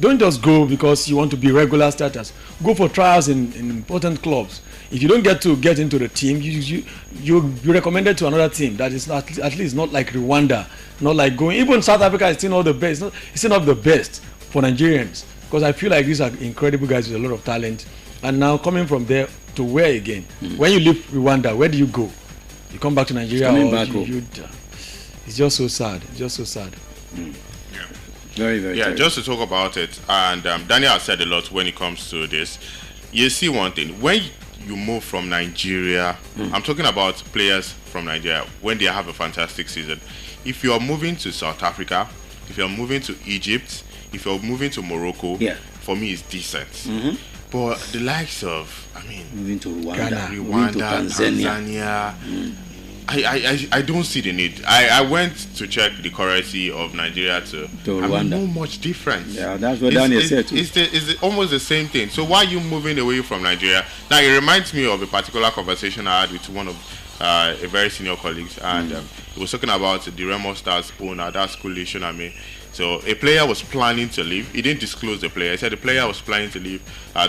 don't just go because you want to be regular starters. Go for trials in important clubs. If you don't get into the team, you'll be recommended to another team that is at least not like Rwanda, not like going. Even South Africa is still not the best. It's still not the best for Nigerians, because I feel like these are incredible guys with a lot of talent. And now coming from there to where again? When you leave Rwanda, where do you go? You come back to Nigeria, it's just so sad. It's just so sad. Very, very. Yeah, just to talk about it, and Daniel has said a lot when it comes to this. You see one thing, when you move from Nigeria, I'm talking about players from Nigeria, when they have a fantastic season. If you are moving to South Africa, if you're moving to Egypt, if you're moving to Morocco, for me it's decent. But the likes of, moving to Rwanda, Ghana, moving to Tanzania. I don't see the need. I went to check the currency of Nigeria to Rwanda. No much difference. Yeah, that's what Daniel said too. It's almost the same thing. So why are you moving away from Nigeria? Now it reminds me of a particular conversation I had with one of a very senior colleagues, and he was talking about the Remo Stars owner, that's Kule Shoname. So a player was planning to leave. He didn't disclose the player. He said the player was planning to leave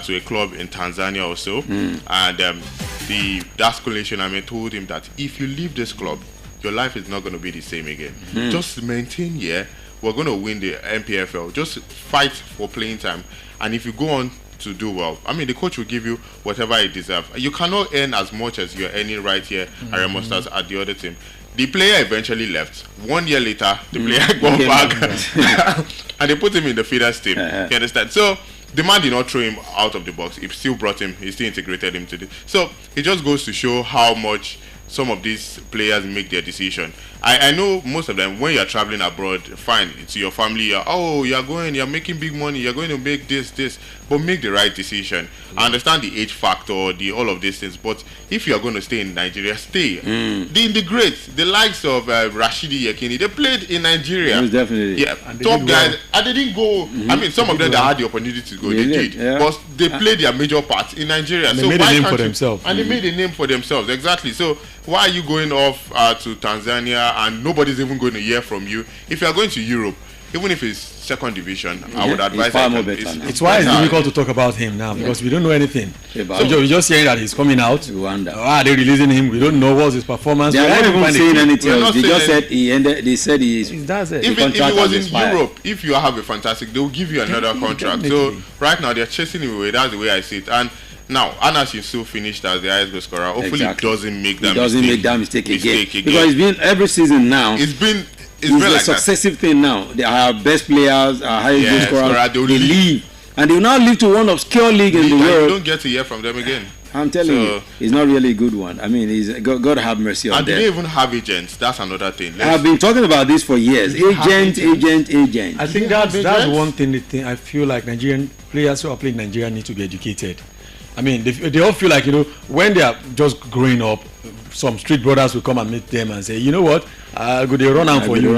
to a club in Tanzania or so. And that Kule Shoname told him that if you leave this club, your life is not going to be the same again. Just maintain here. We're going to win the MPFL. Just fight for playing time. And if you go on to do well, the coach will give you whatever you deserve. You cannot earn as much as you're earning right here at Remo Stars at the other team. The player eventually left. 1 year later, the player got back and they put him in the feeders team. You understand? So the man did not throw him out of the box. He still brought him. He still integrated him to the. So it just goes to show how much some of these players make their decision. I know most of them, when you're traveling abroad, fine, to your family, you're making big money, you're going to make this, but make the right decision. I understand the age factor, all of these things, but if you're going to stay in Nigeria, stay. The greats, the likes of Rashidi Yekini, they played in Nigeria. Yes, definitely. Yeah, top guys, and they didn't go. Some of them that had the opportunity to go, they did. Yeah. But they played their major part in Nigeria. And they made a name for themselves. And they made a name for themselves, exactly. So why are you going off to Tanzania and nobody's even going to hear from you? If you are going to Europe, even if it's second division, I would advise far him. more better now. It's why it's difficult to talk about him now because we don't know anything. About So we're just hearing that he's coming out. We wonder. Are they releasing him? We don't know what's his performance. They are not even saying anything We're else. not They just saying said he ended. They said he's. That's it. Even if contract it was has in expired. Europe, if you have a fantastic, they will give you another contract. So definitely. right now they're chasing him away. That's the way I see it. And now Anas Yusuf finished as the highest goal scorer. Hopefully, Exactly. he doesn't make He that doesn't mistake. make that mistake again. again. Because it's been every season now. It's been It's been a like that. successive thing now. They are our best players, our highest Yes, goal scorers. they will They leave. leave. And they will now leave to one obscure league in the You world. don't get to hear from them again. I'm telling you, it's not really a good one. I mean, God have mercy on And do they them. even have agents? That's another thing. I've been talking about this for years. Do you have Agent. I think you that's have that's agents? one thing I feel like Nigerian players who are playing Nigeria need to be educated. I mean, they all feel like, when they are just growing up, some street brothers will come and meet them and say, you know what, go they run out for you.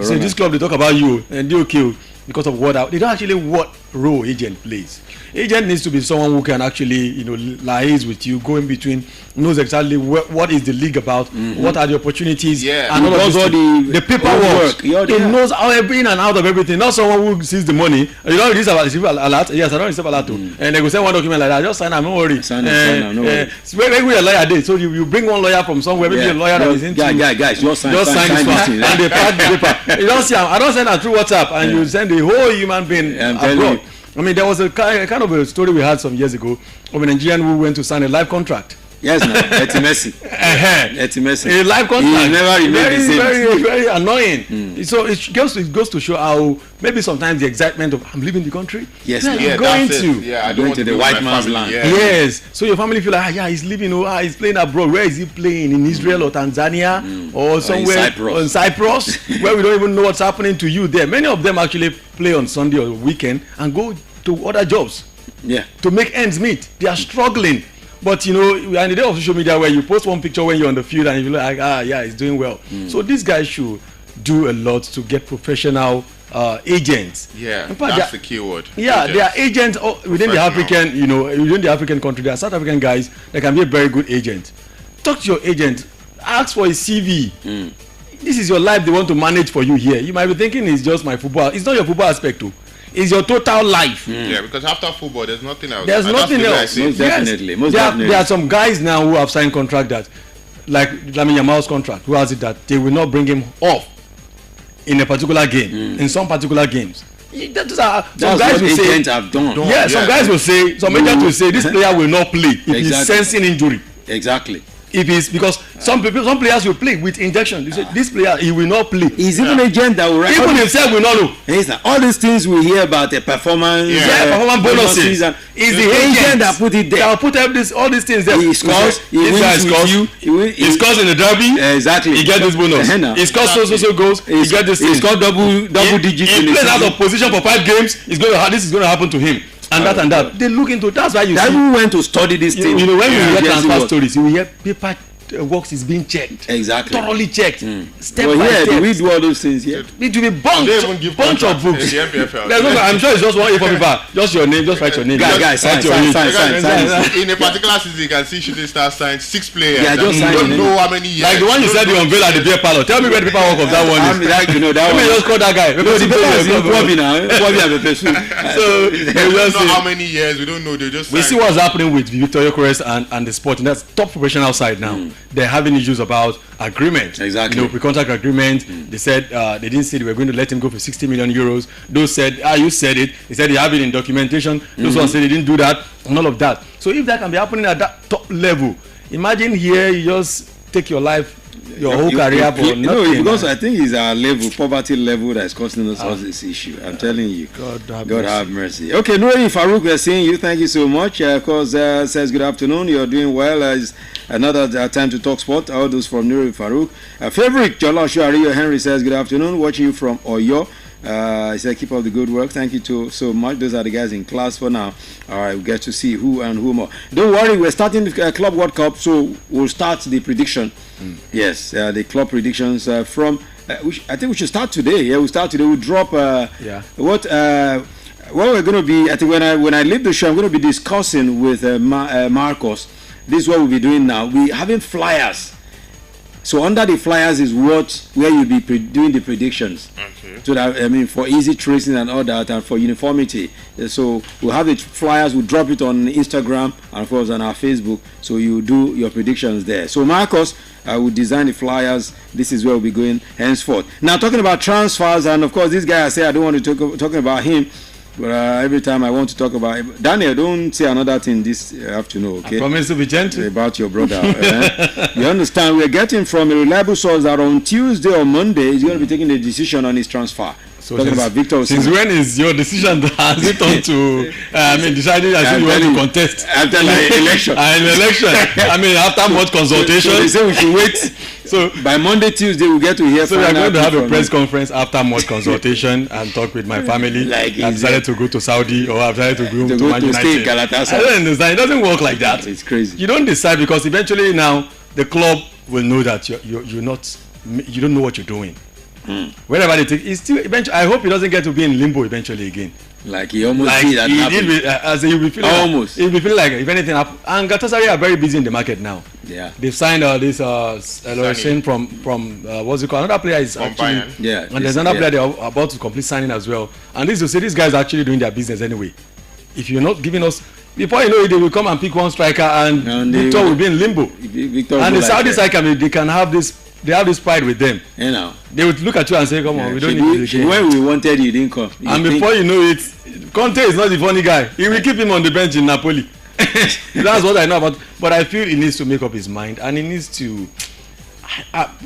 So this club, they talk about you and they okay because of they don't actually what role agent plays. Agent needs to be someone who can actually, liaise with you, go in between, knows exactly what is the league about, what are the opportunities, Yeah. and all of this the paperwork. He knows how in and out of everything. Not someone who sees the money. You don't receive alert. Yes, I don't receive alert too. And they go send one document like that. Just sign. I'm not worried. Sign, no worry. Maybe a lawyer did. So you bring one lawyer from somewhere. Maybe a lawyer that is into. Guys, just sign Just sign this one and they pack the paper. You don't see. I don't send that through WhatsApp, and you send the whole human being abroad. I mean, there was a kind of a story we had some years ago of a Nigerian who went to sign a live contract. Yes, no, Eti Messi. A live contract. He never remained the same. Very, very annoying. So it goes to show how maybe sometimes the excitement of I'm leaving the country. Yes, yeah, no. you're going that's to. it. Yeah, I don't Going want to to the be white with my man's family. land. Yeah. Yes, so your family feel like, he's living, he's playing abroad. Where is he playing? In Israel or Tanzania or somewhere in Cyprus where we don't even know what's happening to you there. Many of them actually play on Sunday or weekend and go to other jobs to make ends meet. They are struggling. But we're in the day of social media where you post one picture when you're on the field and you look like, he's doing well. So these guys should do a lot to get professional agents. Yeah, In fact, that's the key word. Yeah, they are agents within the African, within the African country. There are South African guys that can be a very good agent. Talk to your agent. Ask for a CV. This is your life they want to manage for you here. You might be thinking it's just my football. It's not your football aspect too. It's your total life. Yeah, because after football, there's nothing else. There's And nothing that's the way I else. see it. Most definitely. There are some guys now who have signed contract that, like Lamine Yamal's contract, who has it that they will not bring him off in a particular game, in some particular games. Some guys will say, have done. some guys will say, some agents will say, this player will not play if he's sensing injury. Exactly. If it's because some players will play with injection. They say this player he will not play. He's even agent that will Even himself will not know. All these things we hear about the performance, Performance bonuses. Is the agent that put it there. That will put all these things there. He scores. He wins with you. He scores in the derby. Exactly. He gets this bonus. He scores so goals. He gets this. He scored double digits. He plays out of position for 5 games. This is going to happen to him. And that. They look into. That's why you see. That went to study this thing. When we hear transfer stories, you hear paper works is being checked. Exactly. Thoroughly checked. Step Well, by step. do we do all those things here? It will be They even give bunch of contracts books. in the NPFL. I'm sure it's just one A4 paper. Just your name. Just write your name. Guys, sign. In a particular season, you can see Shooting Stars signed 6 players. Yeah, just you sign don't it. know how many years. Like the one you said you unveiled at the beer parlor. Tell me where the paperwork of that one is. That Let me one. just call that guy. No, the paper is in Kwabi now. Kwabi have a person. So We don't know how many years. We don't know. They just we see what's happening with Victoria Crest and the sport. And that's top professional side now. They're having issues about agreement. Exactly. Pre-contract agreement. They said they didn't say they were going to let him go for 60 million euros. Those said, you said it. They said they have it in documentation. Those ones said they didn't do that and all of that. So if that can be happening at that top level, imagine here you just take your life, your whole career for nothing. No, because I think it's our level, poverty level, that's costing us all this issue. I'm telling you. God have mercy. Okay, Nuri Farouk, we're seeing you. Thank you so much. Of course, says good afternoon. You're doing well. It's another time to talk sport. All those from Nuri Farouk. Favorite Jolashu Ariyo Henry says good afternoon. Watching you from Oyo. He said keep up the good work. Thank you so much. Those are the guys in class for now. All right, we get to see who and who more. Don't worry, we're starting the Club World Cup, so we'll start the prediction. Yes, the club predictions from. I think we should start today. Yeah, we'll start today. We'll drop. What we're going to be. I think when I leave the show, I'm going to be discussing with Marcos. This is what we'll be doing now. We're having flyers. So under the flyers is where you'll be doing the predictions. Okay. So that for easy tracing and all that, and for uniformity. So we'll have the flyers. We'll drop it on Instagram and of course on our Facebook. So you do your predictions there. So Marcus will design the flyers. This is where we'll be going henceforth. Now talking about transfers, and of course this guy, I say I don't want to talking about him. But every time I want to talk about it. Daniel, don't say another thing this afternoon, okay? I promise to be gentle. About your brother. You understand? We're getting from a reliable source that on Tuesday or Monday he's going to be taking a decision on his transfer. So talking about Victor Osimhen. Since when is your decision has it on to decided as you want to contest after the election? An election. After much consultation. So they say we should wait. So by Monday, Tuesday, we'll get to hear. So we're going to have a press conference after much consultation and talk with my family. I've decided to go to Saudi or I've decided to go to Man United. I don't understand. It doesn't work like that. It's crazy. You don't decide because eventually now the club will know that you don't know what you're doing. Wherever they take, it's still eventually. I hope he doesn't get to be in limbo eventually again. Like he almost did that happen. He'll be feeling almost. He'll be feeling like if anything happens. And Galatasaray are very busy in the market now. Yeah. They've signed this Eloy from what's it called? Another player is actually and there's another player they're about to complete signing as well. And this will say these guys are actually doing their business anyway. If you're not giving us, before you know it, they will come and pick one striker and Victor will be in limbo. And the Saudi striker, they can have this. They have this pride with them. You know. They would look at you and say, "Come on, we don't need this again." When we wanted you, didn't come. And before you know it, Conte is not the funny guy. He will keep him on the bench in Napoli. That's what I know about. But I feel he needs to make up his mind, and he needs to.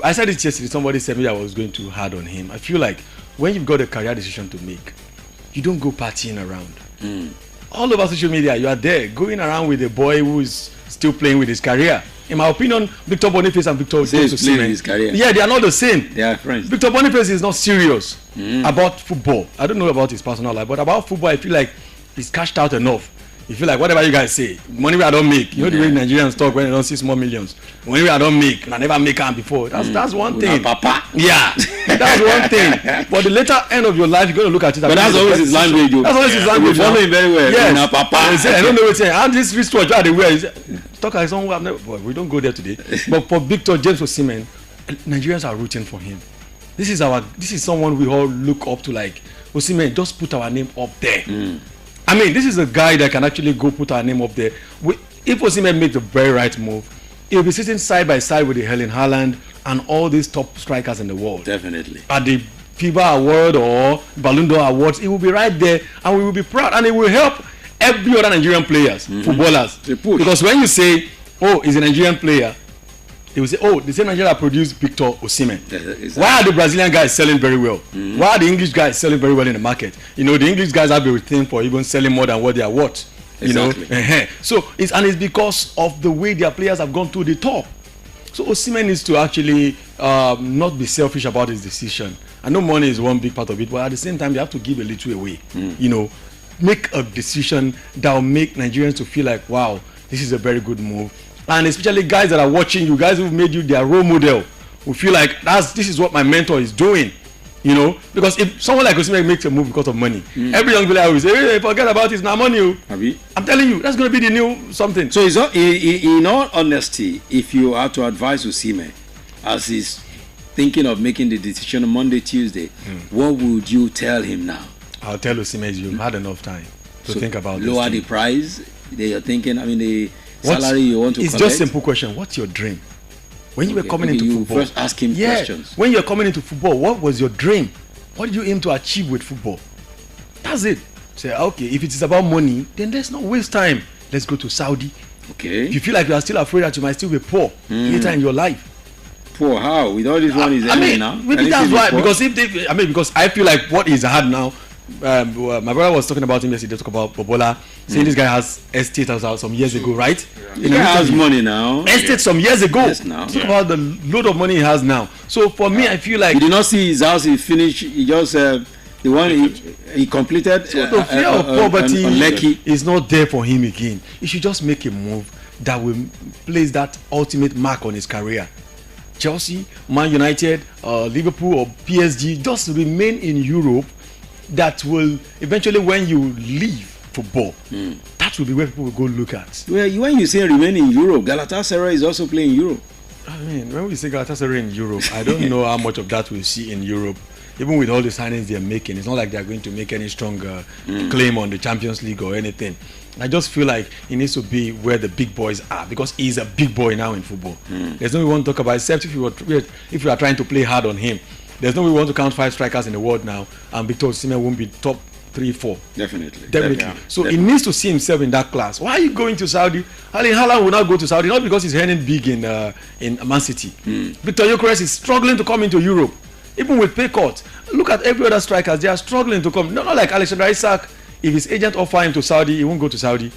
I said it yesterday. Somebody said me I was going too hard on him. I feel like when you've got a career decision to make, you don't go partying around. All over social media, you are there going around with a boy who is still playing with his career. In my opinion, Victor Boniface and Victor James Osimhen, yeah, they are not the same. They are friends. Victor Boniface is not serious about football. I don't know about his personal life, but about football, I feel like he's cashed out enough. You feel like whatever you guys say, money I don't make. You know the way Nigerians talk when they don't see small millions. Money I don't make, and I never make them before. That's one thing. Papa. Yeah, that's one thing. But the later end of your life, you're going to look at it. But that's always his language. That's always his language. You follow him very well. Yes. Papa. I don't know what saying. And this wristwatch that they wear is talk like someone who have never. Boy, we don't go there today. But for Victor James Osimhen, Nigerians are rooting for him. This is someone we all look up to. Like Osimhen, just put our name up there. I mean, this is a guy that can actually go put our name up there. If Osimhen makes the very right move, he'll be sitting side by side with the Erling Haaland and all these top strikers in the world. Definitely. At the FIBA Award or Ballon d'Or Awards, he will be right there and we will be proud. And it will help every other Nigerian players, footballers. Because when you say, oh, he's a Nigerian player, they will say, oh, the same Nigeria produced Victor Osimhen. Exactly. Why are the Brazilian guys selling very well? Why are the English guys selling very well in the market? You know, the English guys have a thing for even selling more than what they are worth. You know, so it's because of the way their players have gone to the top. So Osimhen needs to actually not be selfish about his decision. I know money is one big part of it, but at the same time, you have to give a little away. You know, make a decision that will make Nigerians to feel like, wow, this is a very good move. And especially guys that are watching you, guys who've made you their role model, who feel like this is what my mentor is doing. You know, because if someone like Osimhen makes a move because of money, every young player will say, hey, forget about it, it's not money. I'm telling you, that's going to be the new something. So in all honesty, if you are to advise Osimhen as he's thinking of making the decision on Monday, Tuesday, what would you tell him now? I'll tell Osimhen you've had enough time to think about this. Lower the price that you're thinking, the salary you want to collect? It's just a simple question. What's your dream? When you were coming into football, first ask him questions. When you're coming into football, what was your dream? What did you aim to achieve with football? That's it. Say, okay, if it is about money, then let's not waste time. Let's go to Saudi. Okay. If you feel like you are still afraid that you might still be poor later in your life. Poor how? With all this one is ending now. Maybe that's why. Because I feel like what is hard now. My brother was talking about him yesterday. Talk about Bobola, saying this guy has estate some years ago, right? He has money now. Estate some years ago. Yes, now. Talk about the load of money he has now. So for me, I feel like you did not see his house. He finished. He just the one he completed. So the fear of poverty is not there for him again. He should just make a move that will place that ultimate mark on his career. Chelsea, Man United, Liverpool, or PSG, just remain in Europe. That will eventually, when you leave football, that will be where people will go look at. Well, when you say remain in Europe, Galatasaray is also playing Europe. I mean, when we say Galatasaray in Europe, I don't know how much of that we'll see in Europe. Even with all the signings they're making, it's not like they're going to make any strong claim on the Champions League or anything. I just feel like he needs to be where the big boys are, because he's a big boy now in football. There's no way we want to talk about, except if you are trying to play hard on him. There's no way we want to count 5 strikers in the world now, and Victor Osimhen won't be top 3, 4. Definitely. So he needs to see himself in that class. Why are you going to Saudi? Erling Haaland will not go to Saudi, not because he's earning big in Man City. Victor Gyökeres is struggling to come into Europe, even with pay cuts. Look at every other strikers; they are struggling to come. Not like Alexander Isak. If his agent offer him to Saudi, he won't go to Saudi.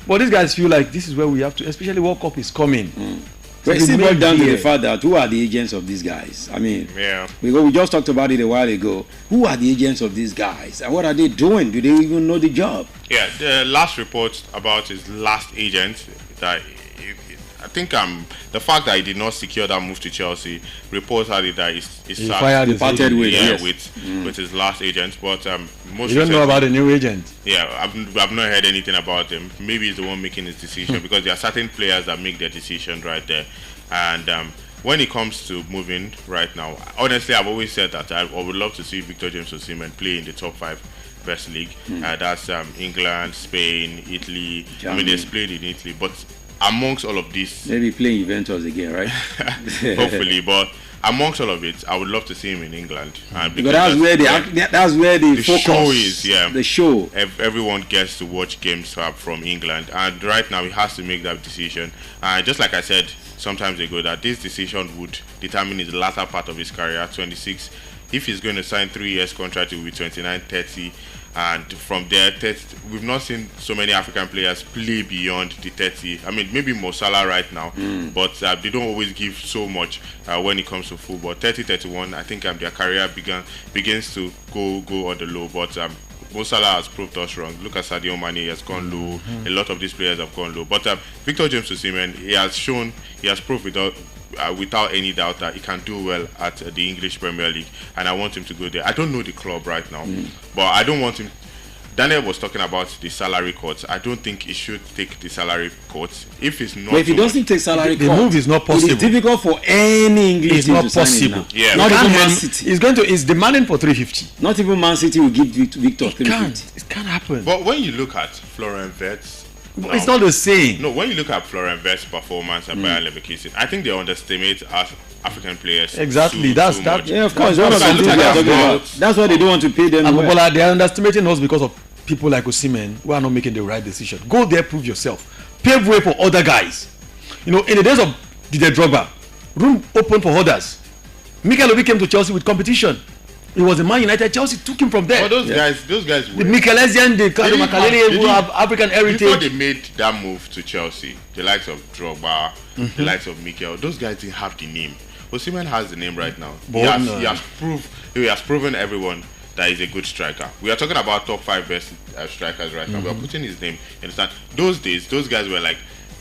But these guys feel like this is where we have to, especially World Cup is coming. But it's still down to the fact that who are the agents of these guys? I mean, we just talked about it a while ago. Who are the agents of these guys, and what are they doing? Do they even know the job? Yeah, the last report about his last agent, that I think the fact that he did not secure that move to Chelsea, reports had it that he parted with with his last agent. But most you don't know about the new agent. Yeah, I've not heard anything about him. Maybe he's the one making his decision because there are certain players that make their decision right there. And when it comes to moving right now, honestly, I've always said that I would love to see Victor James Osimhen play in the top 5 best league. That's England, Spain, Italy. Germany. I mean, they've played in Italy, but amongst all of this, maybe playing Juventus again, right? Hopefully, but amongst all of it, I would love to see him in England. Because that's where the focus show is. Yeah, the show. Everyone gets to watch games from England, and right now he has to make that decision. Just like I said sometimes ago, that this decision would determine his latter part of his career, 26. If he's going to sign 3 years contract, it will be 29, 30. And from there, we've not seen so many African players play beyond the 30. I mean, maybe Mo Salah right now, but they don't always give so much when it comes to football. 30, 31, I think their career begins to go on the low. But Mo Salah has proved us wrong. Look at Sadio Mane, he has gone low. A lot of these players have gone low. But Victor James Osimhen, he has proved without any doubt that he can do well at the English Premier League, and I want him to go there. I don't know the club right now, but I don't want him. Daniel was talking about the salary cuts. I don't think he should take the salary cuts. If it's not, but if he doesn't take salary cuts, the move is not possible. It is difficult for any English team to sign him now. Yeah, not even Man City. He's demanding for 350. Not even Man City will give Victor 350. It can't happen. But when you look at Florian Wirtz, no, it's not the same. No, when you look at Florian Wirtz's performance at Bayer Leverkusen, I think they underestimate us African players. Exactly, that's that. Yeah, of course. That's why they don't want to pay them. Well. They are underestimating us because of people like Osimhen who are not making the right decision. Go there, prove yourself, pave way for other guys. You know, in the days of Didier Drogba, room open for others. Mikel Obi came to Chelsea with competition. It was a Man United. Chelsea took him from there. But those guys the Michelesian, the Carlo Makalele who have African heritage. Before they made that move to Chelsea, the likes of Drogba, the likes of Mikel, those guys didn't have the name. Osimhen has the name right now. He has proven everyone that he's a good striker. We are talking about top 5 best strikers right now. We are putting his name. You understand? Those days, those guys were like,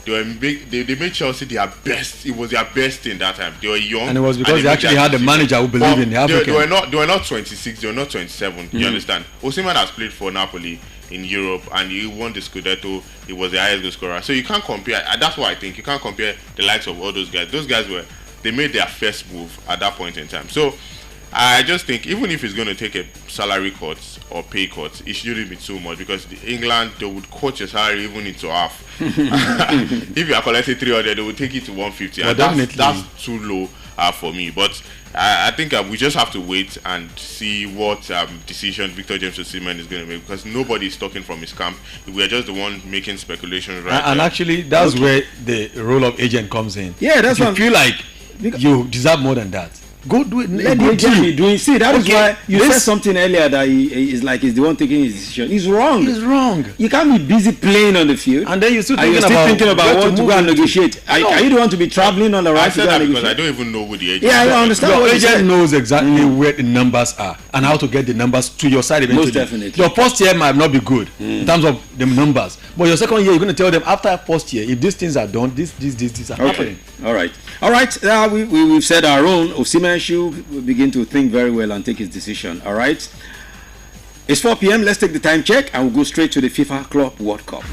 they made Chelsea their best. It was their best in that time. They were young, and it was because they actually had a manager who believed in the African. They were not 26. They were not 27. You understand? Osimhen has played for Napoli in Europe, and he won the Scudetto. He was the highest goal scorer. So you can't compare. That's what I think. You can't compare the likes of all those guys. Those guys they made their first move at that point in time. So I just think even if he's going to take a salary cut or pay cut, it shouldn't be too much, because England, they would cut your salary even into half. If you are collecting 300, they will take it to 150, and that's too low for me. But I think we just have to wait and see what decision Victor James Osimhen is going to make, because nobody is talking from his camp. We are just the one making speculations right now. And actually, that's where the role of agent comes in. Yeah, that's what you feel like you deserve more than that. Go do it. Let the agent be doing. See, that is why you said something earlier that he is like he's the one taking his decision. He's wrong. He's wrong. You can't be busy playing on the field, and then you're still thinking about what to go and negotiate. Are you the one to be traveling on the right? I said that because I don't even know who the agent is. Yeah, I understand. Your agent knows exactly where the numbers are and how to get the numbers to your side eventually. Most definitely. Your first year might not be good in terms of the numbers, but your second year you're going to tell them after first year, if these things are done, these are happening. All right. We've said our own. Osimhen should begin to think very well and take his decision. All right. It's 4 p.m. Let's take the time check and we'll go straight to the FIFA Club World Cup.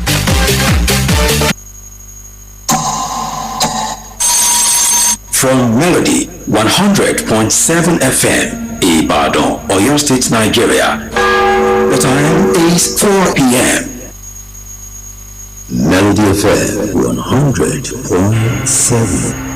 from Melody 100.7 FM, Ibadan, Oyo State, Nigeria. The time is 4 p.m. Melody FM 100.7.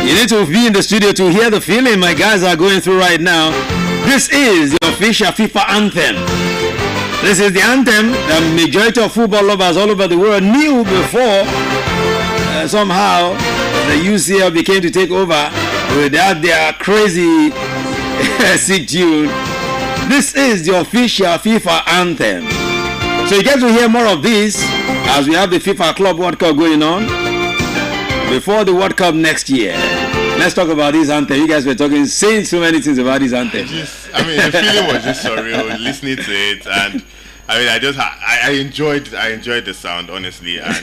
You need to be in the studio to hear the feeling my guys are going through right now. This is the official FIFA anthem. This is the anthem that majority of football lovers all over the world knew before somehow the UCL became to take over without their crazy sick tune. This is the official FIFA anthem. So you get to hear more of this as we have the FIFA Club World Cup going on before the World Cup next year. Let's talk about this anthem. You guys were saying so many things about this anthem. The feeling was just surreal listening to it, and I enjoyed the sound, honestly, and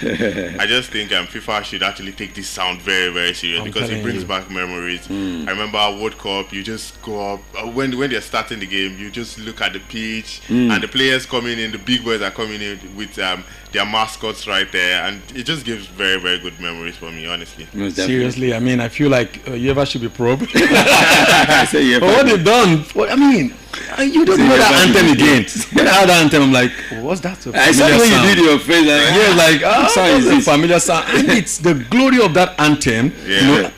I just think FIFA should actually take this sound very, very serious because it brings back memories. I remember World Cup, you just go up when they're starting the game, you just look at the pitch and the players coming in, the big boys are coming in with their mascots right there, and it just gives very, very good memories for me, honestly. Seriously, I feel like UEFA should be probed. But what they've done, you don't know that anthem again. When I heard that anthem, I'm like, what's that? I saw when you did your face. It's a familiar sound. It's the glory of that anthem,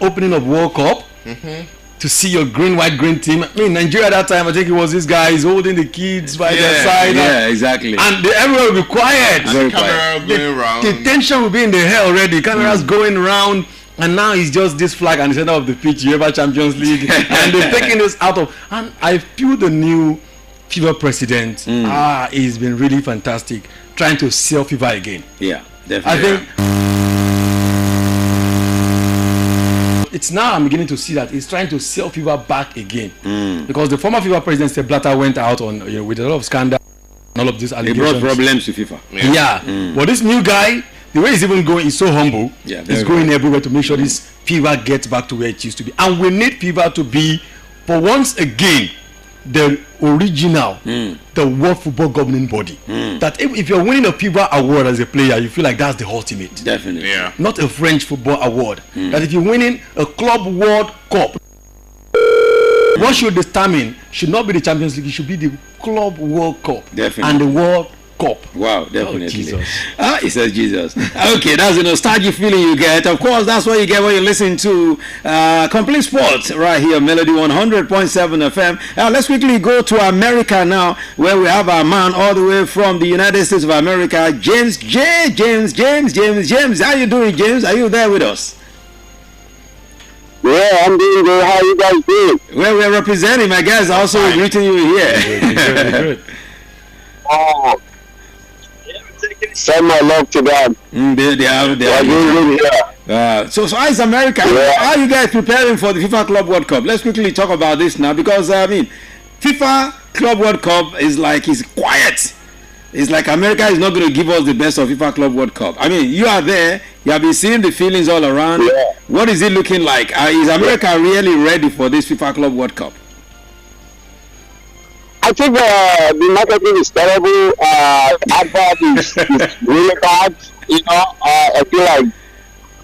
opening of World Cup. To see your white, green team. Nigeria at that time, I think it was these guys holding the kids by their side. Yeah, exactly. And everyone will be quiet. And the camera going around. The tension will be in the air already. Cameras going around. And now it's just this flag and the center of the pitch, UEFA Champions League. And they're taking this out of. And I feel the new FIFA president, he's been really fantastic. Trying to sell FIFA again. Yeah, definitely. I think. It's now I'm beginning to see that he's trying to sell FIFA back again, because the former FIFA president Sepp Blatter went out on with a lot of scandal and all of these allegations. He brought problems to FIFA. But this new guy, the way he's even going, is so humble. He's going everywhere to make sure this FIFA gets back to where it used to be, and we need FIFA to be, for once again, the original, the World Football Governing Body. That if you're winning a FIFA award as a player, you feel like that's the ultimate. Definitely. Yeah. Not a French football award. That if you're winning a Club World Cup, what should determine should not be the Champions League, it should be the Club World Cup. Definitely. And the World Cup. Wow, definitely. Oh, Jesus. He says Jesus. Okay, that's the nostalgic feeling you get. Of course, that's what you get when you listen to Complete Sports right here, Melody 100.7 FM. Let's quickly go to America now, where we have our man all the way from the United States of America, James. James. How you doing, James? Are you there with us? Yeah, I'm doing good. How you guys doing? Well, we're representing. My guys are also greeting you here. Good. Oh. Send my love to them. They are doing good here. So how is America? Yeah. How are you guys preparing for the FIFA Club World Cup? Let's quickly talk about this now, because FIFA Club World Cup is quiet. It's like America is not going to give us the best of FIFA Club World Cup. I mean, you are there. You have been seeing the feelings all around. Yeah. What is it looking like? Is America really ready for this FIFA Club World Cup? I think the marketing is terrible. Advert is really bad. You know, I feel like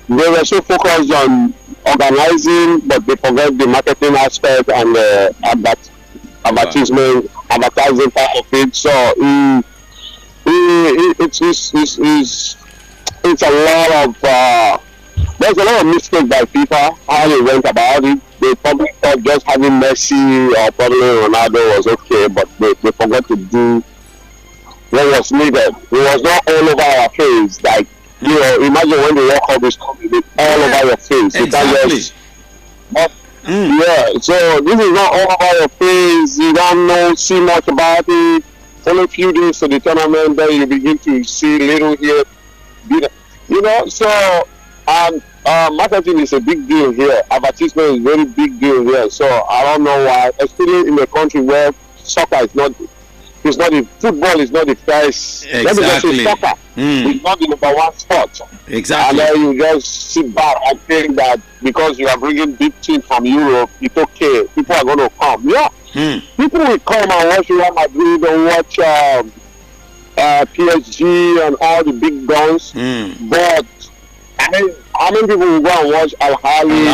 they were so focused on organizing, but they forgot the marketing aspect and the advertising part of it. So it's a lot of there's a lot of mistakes by FIFA how they went about it. They probably thought just having Messi or probably Ronaldo was okay, but they forgot to do what was needed. It was not all over our face. Like, you know, imagine when the World Cup is coming, it's all over your face. Exactly. You can't just, yeah, so this is not all over your face. You don't see much about it. Only a few days to the tournament, then you begin to see little here. You know, so marketing is a big deal here. Advertisement is a very big deal here. So I don't know why, especially in a country where soccer is not. Football is not the first. Exactly. Let me just say soccer. It's not the number one sport. Exactly. And then you just sit back and think that because you are bringing big teams from Europe, it's okay. People are going to come. Yeah. People will come and watch Real Madrid and watch PSG and all the big guns. But I mean, how many people will go and watch Al Ahly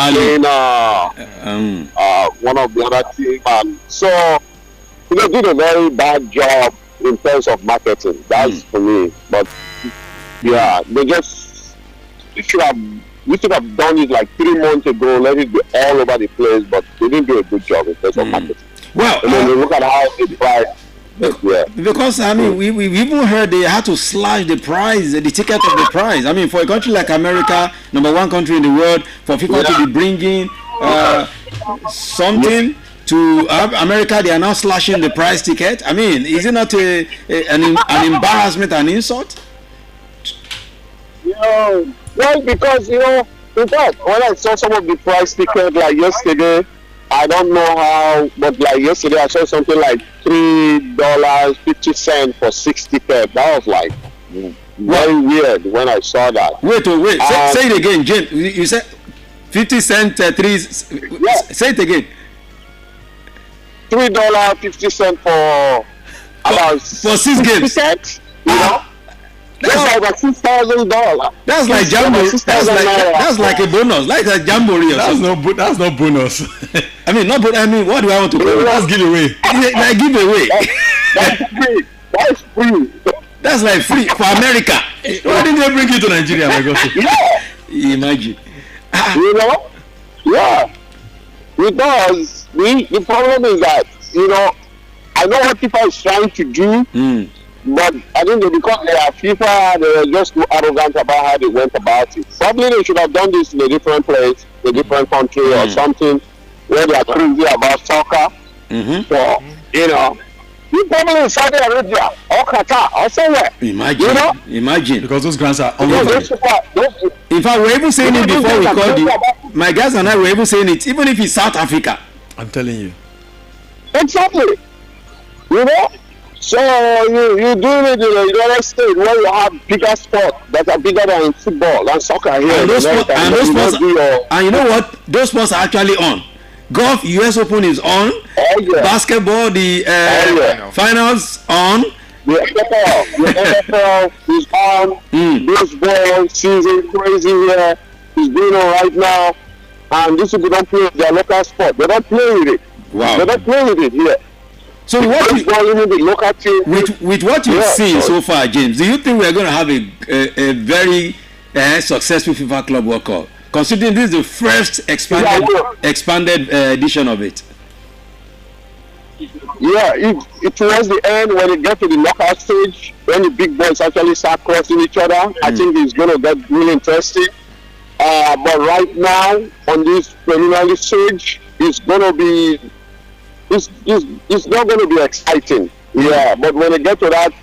playing one of the other teams? And so they did a very bad job in terms of marketing. That's for me. But yeah, we should have done it like 3 months ago, let it be all over the place, but they didn't do a good job in terms of marketing. Well, and then you look at how they price. Yeah. Because I mean, we've even heard they had to slash the price, the ticket of the price. I mean, for a country like America, number one country in the world, for people to be bringing something to America, they are now slashing the price ticket. I mean, is it not an embarrassment, an insult? Well, because in fact, when I saw some of the price ticket like yesterday, I don't know how, but like yesterday I saw something like $3.50 for 6 tickets. That was like very weird when I saw that. Wait. Say it again, Jane. You said 50 cents, say it again. $3.50 for about for 6 games. Cents, that's like $6,000. That's like jamboree. That's like a bonus. Like a jamboree. That's not bonus. I mean, what do I want to call it? That's giveaway. Like giveaway. That's free. That's free. That's like free for America. Why didn't they bring you to Nigeria, my God? Yeah. Imagine. Yeah. Because the problem is that, I know what FIFA is trying to do, but I think because they are FIFA, they were just too arrogant about how they went about it. Probably they should have done this in a different place, a different country or something where they are crazy about soccer. So, you probably in Saudi Arabia or Qatar or somewhere. Imagine. Because those grants are unlimited. In fact, we're even saying it before we called you. My guys and I were even saying it, even if it's South Africa. I'm telling you. Exactly. So you do it in the United States where you have bigger sports that are bigger than football and soccer here. And you know what? Those sports are actually on. Golf, US Open is on. Basketball, the finals on. The NFL is on. Baseball season crazy here is going on right now. And these people don't play their local sport. They don't play with it. Wow. They don't play with it here. So with what you've seen so far, James, do you think we're going to have a very successful FIFA Club World Cup? Considering this is the first expanded edition of it. Yeah, it towards the end when it gets to the knockout stage, when the big boys actually start crossing each other, I think it's going to get really interesting. But right now, on this preliminary stage, it's going to be, it's not going to be exciting. Yeah, but when it get to that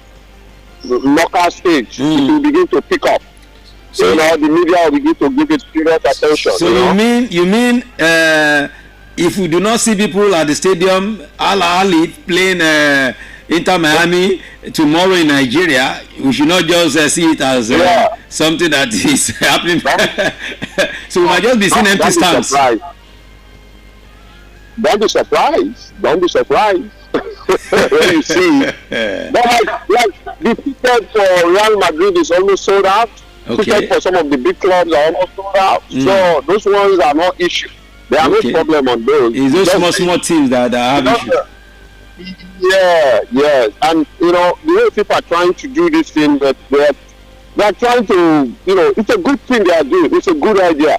knockout stage, it will begin to pick up. So the media will begin to give it serious attention. So you mean if we do not see people at the stadium, Al Ahly playing Inter Miami tomorrow in Nigeria, we should not just see it as something that is happening. So we might just be seeing empty stands. Don't be surprised. Don't be surprised. When you see, but like the ticket for Real Madrid is almost sold out. Ticket for some of the big clubs are almost sold out. So those ones are not issue. There are no problem on those. It's those small teams that have issues. Yeah. And the way people are trying to do this thing, that they're trying to, it's a good thing they are doing. It's a good idea,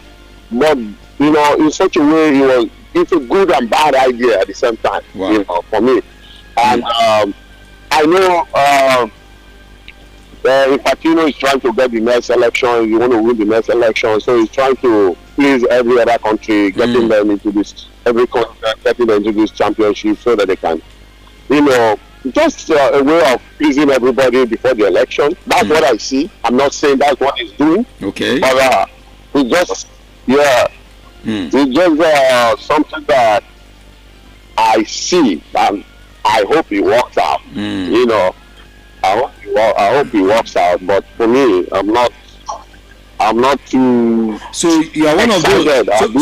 but in such a way, it's a good and bad idea at the same time. Wow. For me. And I know Infantino is trying to get the next election. You want to win the next election, so he's trying to please every other country, getting them into this, every country getting them into this championship so that they can, just a way of pleasing everybody before the election. That's what I see. I'm not saying that's what he's doing. Okay. But it's just, it's just something that I see, and I hope it works out. I hope it works out. But for me, I'm not too. So you are one of those.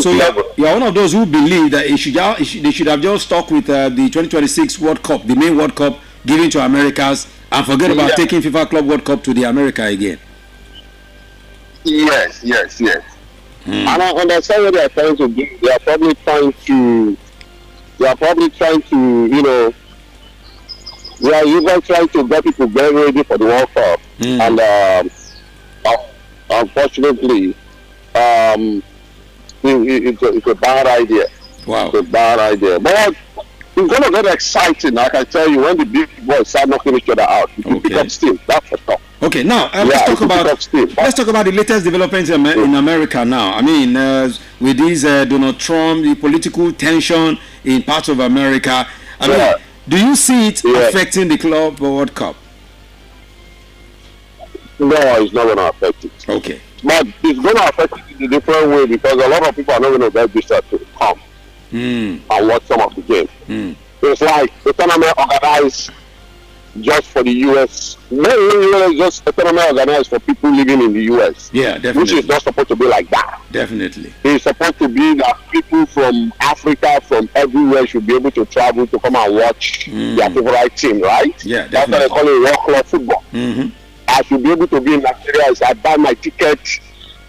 So you are one of those who believe that they should have just stuck with the 2026 World Cup, the main World Cup given to Americas, and forget about taking FIFA Club World Cup to the America again. Yes. And I understand what they are trying to do. They are probably trying to, they are even trying to get people very ready for the World Cup. And unfortunately, it's a bad idea. Wow. It's a bad idea. But it's going to get exciting, I can tell you, when the big boys start knocking each other out. It will pick up steam, that's for sure. Okay, now let's talk about the latest developments in America now. I mean, with this Donald Trump, the political tension in parts of America. I mean, do you see it affecting the Club World Cup? No, it's not going to affect it. Okay. But it's going to affect it in a different way, because a lot of people are not going to get this to come and watch some of the games. It's like the tournament organized just for the U.S. Mainly just a tournament organized for people living in the U.S. Yeah, definitely. Which is not supposed to be like that. Definitely. It's supposed to be that people from Africa, from everywhere, should be able to travel to come and watch their favorite team, right? Yeah, definitely. That's why they call it World Club football. I should be able to be in Nigeria. So I buy my ticket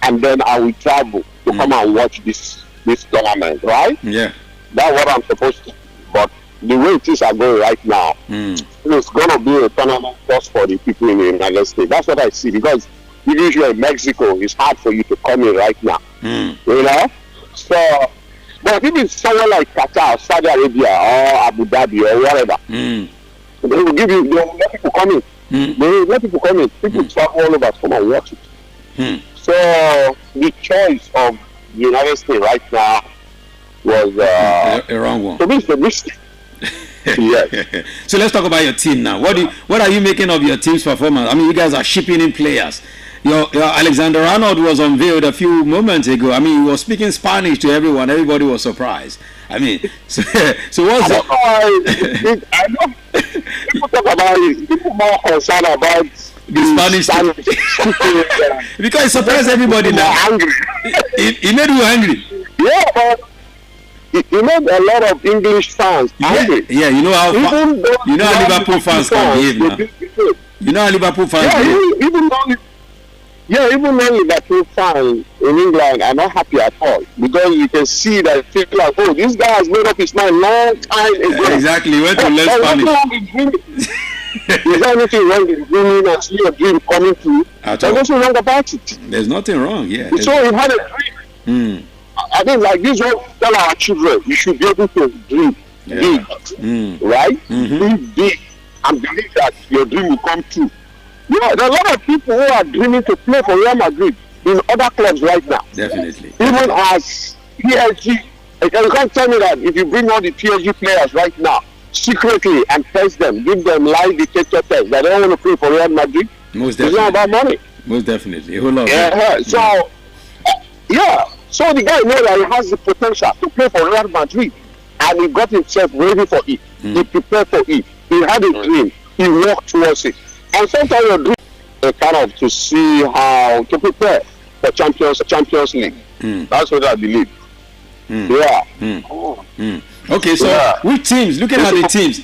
and then I will travel to come and watch this tournament, right? Yeah. That's what I'm supposed to do. But the way things are going right now, it's going to be a tournament just for the people in the United States. That's what I see, because even if you're in Mexico, it's hard for you to come in right now. So, but if it's somewhere like Qatar, Saudi Arabia, or Abu Dhabi, or whatever, they will let people come in. They will let people come in. People travel all over to come and watch it. So, the choice of the United States right now was a wrong one. To me, it's a mistake. Yes. So let's talk about your team now. What are you making of your team's performance? I mean, you guys are shipping in players. Your Alexander Arnold was unveiled a few moments ago. I mean, he was speaking Spanish to everyone. Everybody was surprised. I mean, so what's I know people talk about it. People more concerned about the Spanish. Because it surprised everybody now. Angry. It made you angry. Yeah, but he made a lot of English fans angry. Yeah, you know how Liverpool fans can behave now. You know how Liverpool fans behave. Even non-Liverpool fans in England are not happy at all, because you can see that people like, oh, this guy has made up his mind long time ago. Exactly, he went to learn Spanish. Is there anything wrong with dreaming and see your dream coming true? There's nothing wrong about it. There's nothing wrong, yeah. So he had a dream. I think like this one, tell our children, you should be able to dream big, right? Dream big, and believe that your dream will come true. There are a lot of people who are dreaming to play for Real Madrid in other clubs right now. Definitely. Even as PSG, you can't tell me that if you bring all the PSG players right now, secretly, and test them, give them live dictator test, that they don't want to play for Real Madrid. Most definitely. It's not about money. Most definitely. A whole lot. So the guy knows that he has the potential to play for Real Madrid, and he got himself ready for it. He prepared for it. He had a dream. He worked towards it. And sometimes your dream is kind of to see how to prepare for Champions League. That's what I believe. Okay, so which teams? Looking at the teams,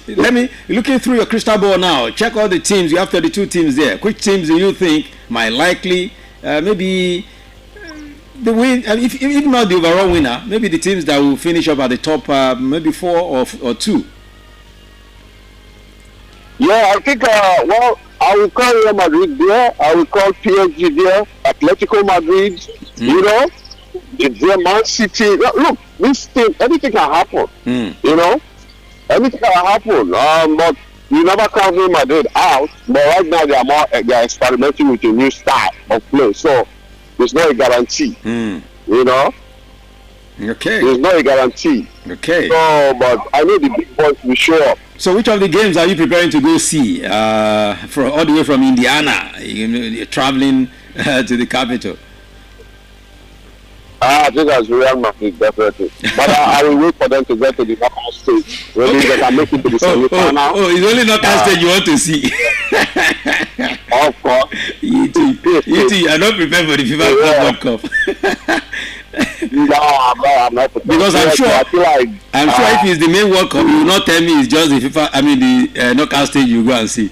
looking through your crystal ball now. Check all the teams. You have 32 teams there. Which teams do you think might likely maybe the win? If not the overall winner, maybe the teams that will finish up at the top, maybe 4 or 2. Yeah, I think. I will call Real Madrid there. I will call PSG there. Atletico Madrid. You know, the Man City. Look, this thing, anything can happen. You know, anything can happen. But you never count Real Madrid out. But right now they are experimenting with a new style of play. So there's no guarantee. You know. Okay. There's no guarantee. Okay. So, but I know the big boys will show up. So, which of the games are you preparing to go see? All the way from Indiana, you're traveling to the capital. I think that's Real Madrid, definitely. But I will wait for them to get to the knockout stage. Maybe they can make it to the semi-final. It's only knockout stage you want to see. Of course. You too, are not prepared for the FIFA Club World Cup. No, I'm not prepared. Because I'm sure if it's the main World Cup, you will not tell me it's just the the knockout stage you go and see.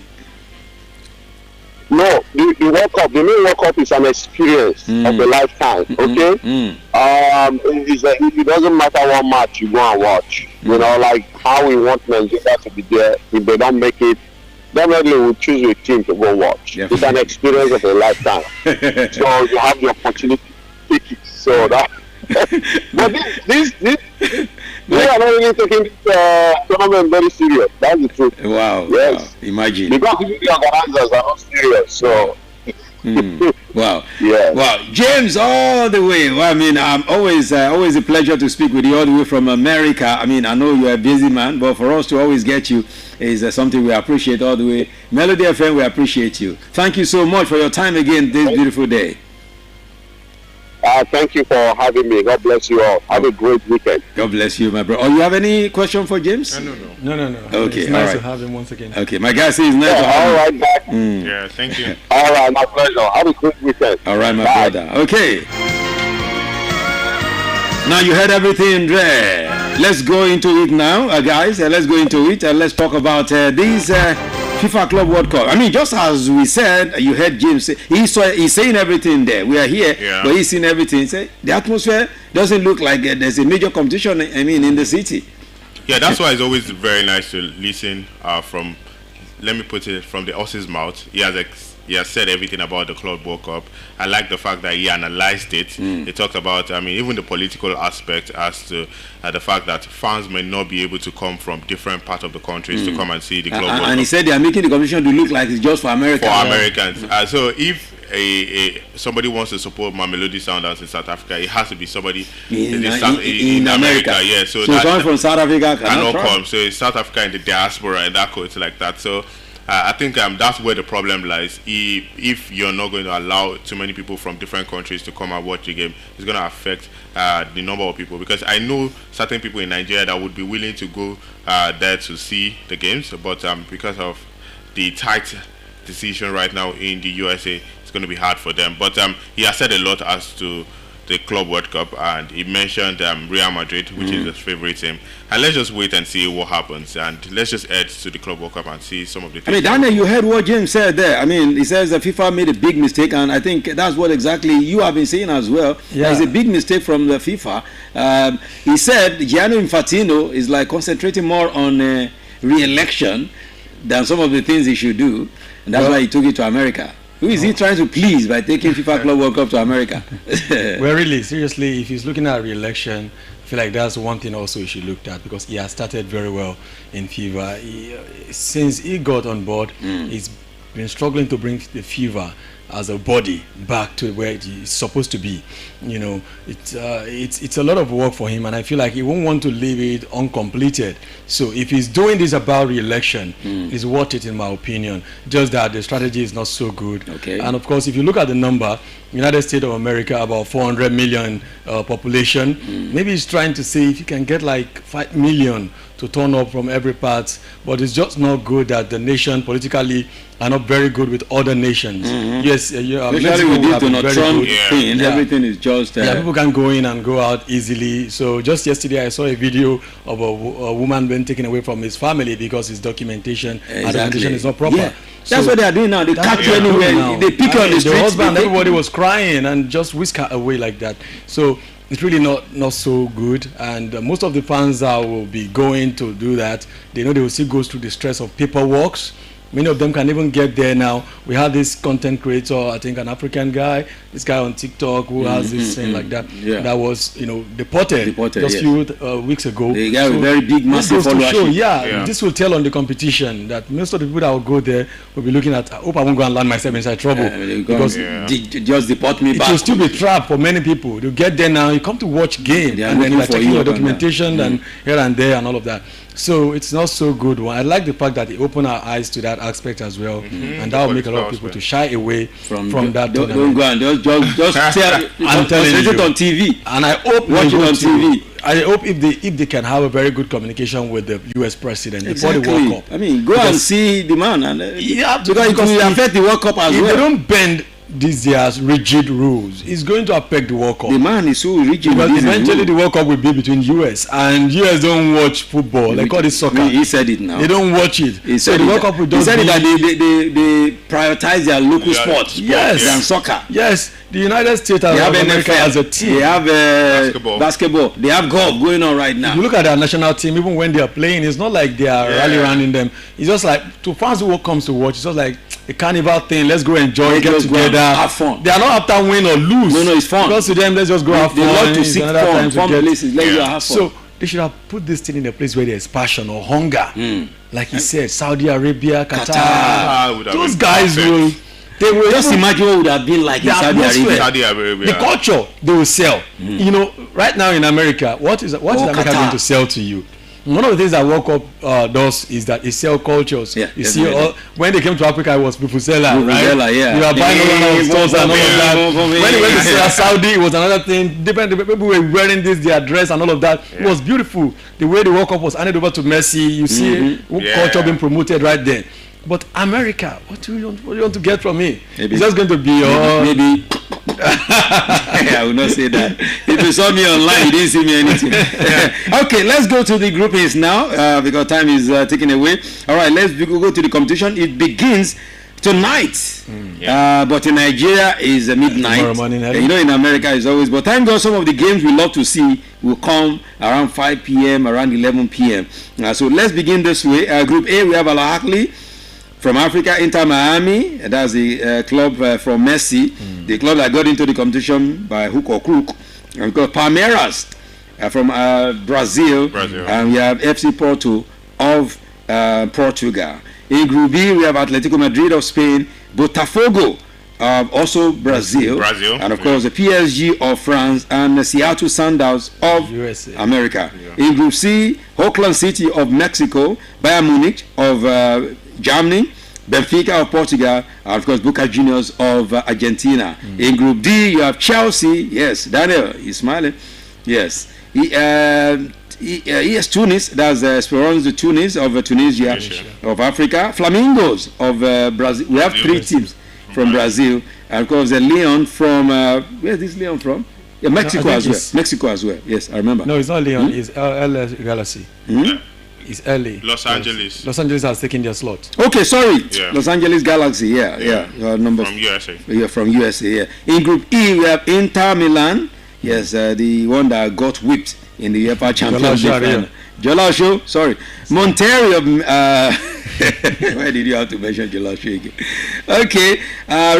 No, the World Cup, the main World Cup is an experience of a lifetime, okay? It doesn't matter what match you go and watch. You know, like how we want Nigeria to be there. If they don't make it, definitely we'll choose a team to go watch. Yeah. It's an experience of a lifetime. So you have the opportunity to take it. So that but this we are not really taking this tournament very serious. That's the truth. Wow. Yes. Wow. Imagine. Because the organizers are not serious. So Wow. Yeah. Wow. James, all the way. Well, I mean, always a pleasure to speak with you all the way from America. I mean, I know you're a busy man, but for us to always get you is something we appreciate all the way. Melody FM, we appreciate you. Thank you so much for your time again this beautiful day. Thank you for having me. God bless you all. Have a great weekend. God bless you, my brother. Oh, you have any question for James? No. Okay, it's nice to have him once again. Okay, my guy says nice to have all right, back. Yeah, thank you. All right, my pleasure. Have a great weekend. All right, my brother. Okay. Now you heard everything there. Let's go into it now, guys. Let's go into it and let's talk about these FIFA Club World Cup. I mean, just as we said, you heard James say, he's saying everything there. We are here, but he's saying everything. Say the atmosphere doesn't look like there's a major competition. I mean, in the city. Yeah, that's why it's always very nice to listen from. Let me put it from the horse's mouth. He has said everything about the Club World Cup. I like the fact that he analyzed it. He talked about, I mean, even the political aspect as to the fact that fans may not be able to come from different parts of the countries to come and see the Club World Cup. And he said they are making the competition to look like it's just for Americans. For Americans. So if somebody wants to support Mamelodi Sundowns in South Africa, it has to be somebody in America. Yeah, so someone from South Africa cannot come. So it's South Africa in the diaspora and that codes like that. So I think that's where the problem lies. If you're not going to allow too many people from different countries to come and watch the game, it's going to affect the number of people. Because I know certain people in Nigeria that would be willing to go there to see the games, but because of the tight decision right now in the USA, it's going to be hard for them. But he has said a lot as to the Club World Cup, and he mentioned Real Madrid, which is his favorite team. And let's just wait and see what happens, and let's just head to the Club World Cup and see some of the things. I mean, Daniel, you heard what James said there. I mean, he says that FIFA made a big mistake, and I think that's what exactly you have been saying as well. Yeah. It's a big mistake from the FIFA. He said Gianni Infantino is like concentrating more on re-election than some of the things he should do, and that's why he took it to America. Who is he trying to please by taking FIFA Club World Cup to America? Well, really, seriously, if he's looking at re-election, I feel like that's one thing also he should look at, because he has started very well in FIFA. Since he got on board, he's been struggling to bring the FIFA as a body back to where it's supposed to be. You know, it's a lot of work for him, and I feel like he won't want to leave it uncompleted. So if he's doing this about re-election, it's worth it in my opinion. Just that the strategy is not so good. Okay. And of course, if you look at the number, United States of America, about 400 million population. Maybe he's trying to say if you can get like 5 million to turn up from every part. But it's just not good that the nation politically are not very good with other nations. Yes, especially with this Donald Trump thing, everything is just... people can go in and go out easily. So just yesterday I saw a video of a woman being taken away from his family because his documentation is not proper. Yeah. That's what they are doing now. They catch you anywhere. They pick you on the street. The husband, everybody was crying and just whisk her away like that. So it's really not so good. And most of the fans that will be going to do that, they know they will still go through the stress of paperwork. Many of them can even get there now. We had this content creator, I think an African guy, this guy on TikTok who has this thing like that, that was, deported just a few weeks ago. They got a very big, massive followership. This will tell on the competition that most of the people that will go there will be looking at, I hope I won't go and land myself inside trouble. Because just deport me back. It will still be trap for many people. You get there now, you come to watch game, and then you're checking your documentation and here and there and all of that. So it's not so good. I like the fact that it opened our eyes to that aspect as well, and that will make a lot of people to shy away from that. Don't go and just I'm telling you, it on TV, and I hope watch it on TV. I hope if they can have a very good communication with the U.S. president before the World Cup. I mean, go and see the man, and because it will affect the World Cup as well. If they don't bend these year's rigid rules, it's going to affect the World Cup. The man is so rigid. Because eventually the World Cup will be between US, and US don't watch football. They call it soccer. He said it now. They don't watch it. He said the World Cup will just be... He said that they prioritize their local sports than soccer. Yes, the United States of America as a team. They have basketball. They have golf going on right now. If you look at our national team, even when they are playing, it's not like they are rally running them. It's just like, to fans who comes to watch, it's just like a carnival thing. Let's go enjoy, get together, have fun. They are not after win or lose. No, it's fun. Because to them, let's just go have fun. They love to seek fun places. Let's go have fun. So they should have put this thing in a place where there is passion or hunger. Like he said, Saudi Arabia, Qatar. Those guys will... They will just imagine what would have been like in Saudi Arabia. The culture they will sell. Right now in America, what is America going to sell to you? One of the things that World Cup does is that it sells cultures. You see, when they came to Africa, it was Bufusela, right? You are buying all stores and all of that. When they went to Saudi, it was another thing. Different people were wearing their dress and all of that. It was beautiful. The way the World Cup was handed over to Messi, you see culture being promoted right there. But America, what do you want to get from me? Maybe. It's just going to be maybe. I will not say that. If you saw me online, you didn't see me anything. Okay, let's go to the groupings now because time is taken away. All right, let's go to the competition. It begins tonight, but in Nigeria is midnight. Tomorrow morning, in America is always. But thank God, some of the games we love to see will come around 5 p.m., around 11 p.m. So let's begin this way. Group A, we have Al Ahly. From Africa, Inter Miami, that's the club from Messi, the club that got into the competition by hook or crook. And we've got Palmeiras from Brazil, and we have FC Porto of Portugal. In Group B, we have Atletico Madrid of Spain, Botafogo also Brazil, and of course the PSG of France, and the Seattle Sounders of USA. America. In Group C, Auckland City of Mexico, Bayern Munich of Germany, Benfica of Portugal, and of course Boca Juniors of Argentina. In Group D, you have Chelsea. Yes, Daniel, he's smiling. Yes. ES Tunis, that's Esperance de Tunis of Tunisia, of Africa. Flamingos of Brazil. We have 3 teams from Brazil, and of course Leon from where is this Leon from? Mexico as well. Mexico as well. Yes, I remember. No, it's not Leon. It's LS Galaxy. It's LA. Los Angeles. Los Angeles has taken their slot. Okay, sorry. Los Angeles Galaxy. Number from USA. Yeah, from USA. Yeah. In Group E, we have Inter Milan. Yes, the one that got whipped in the UEFA Champions League. Jolasho, sorry. Monterrey of why did you have to mention Jolasho again? Okay,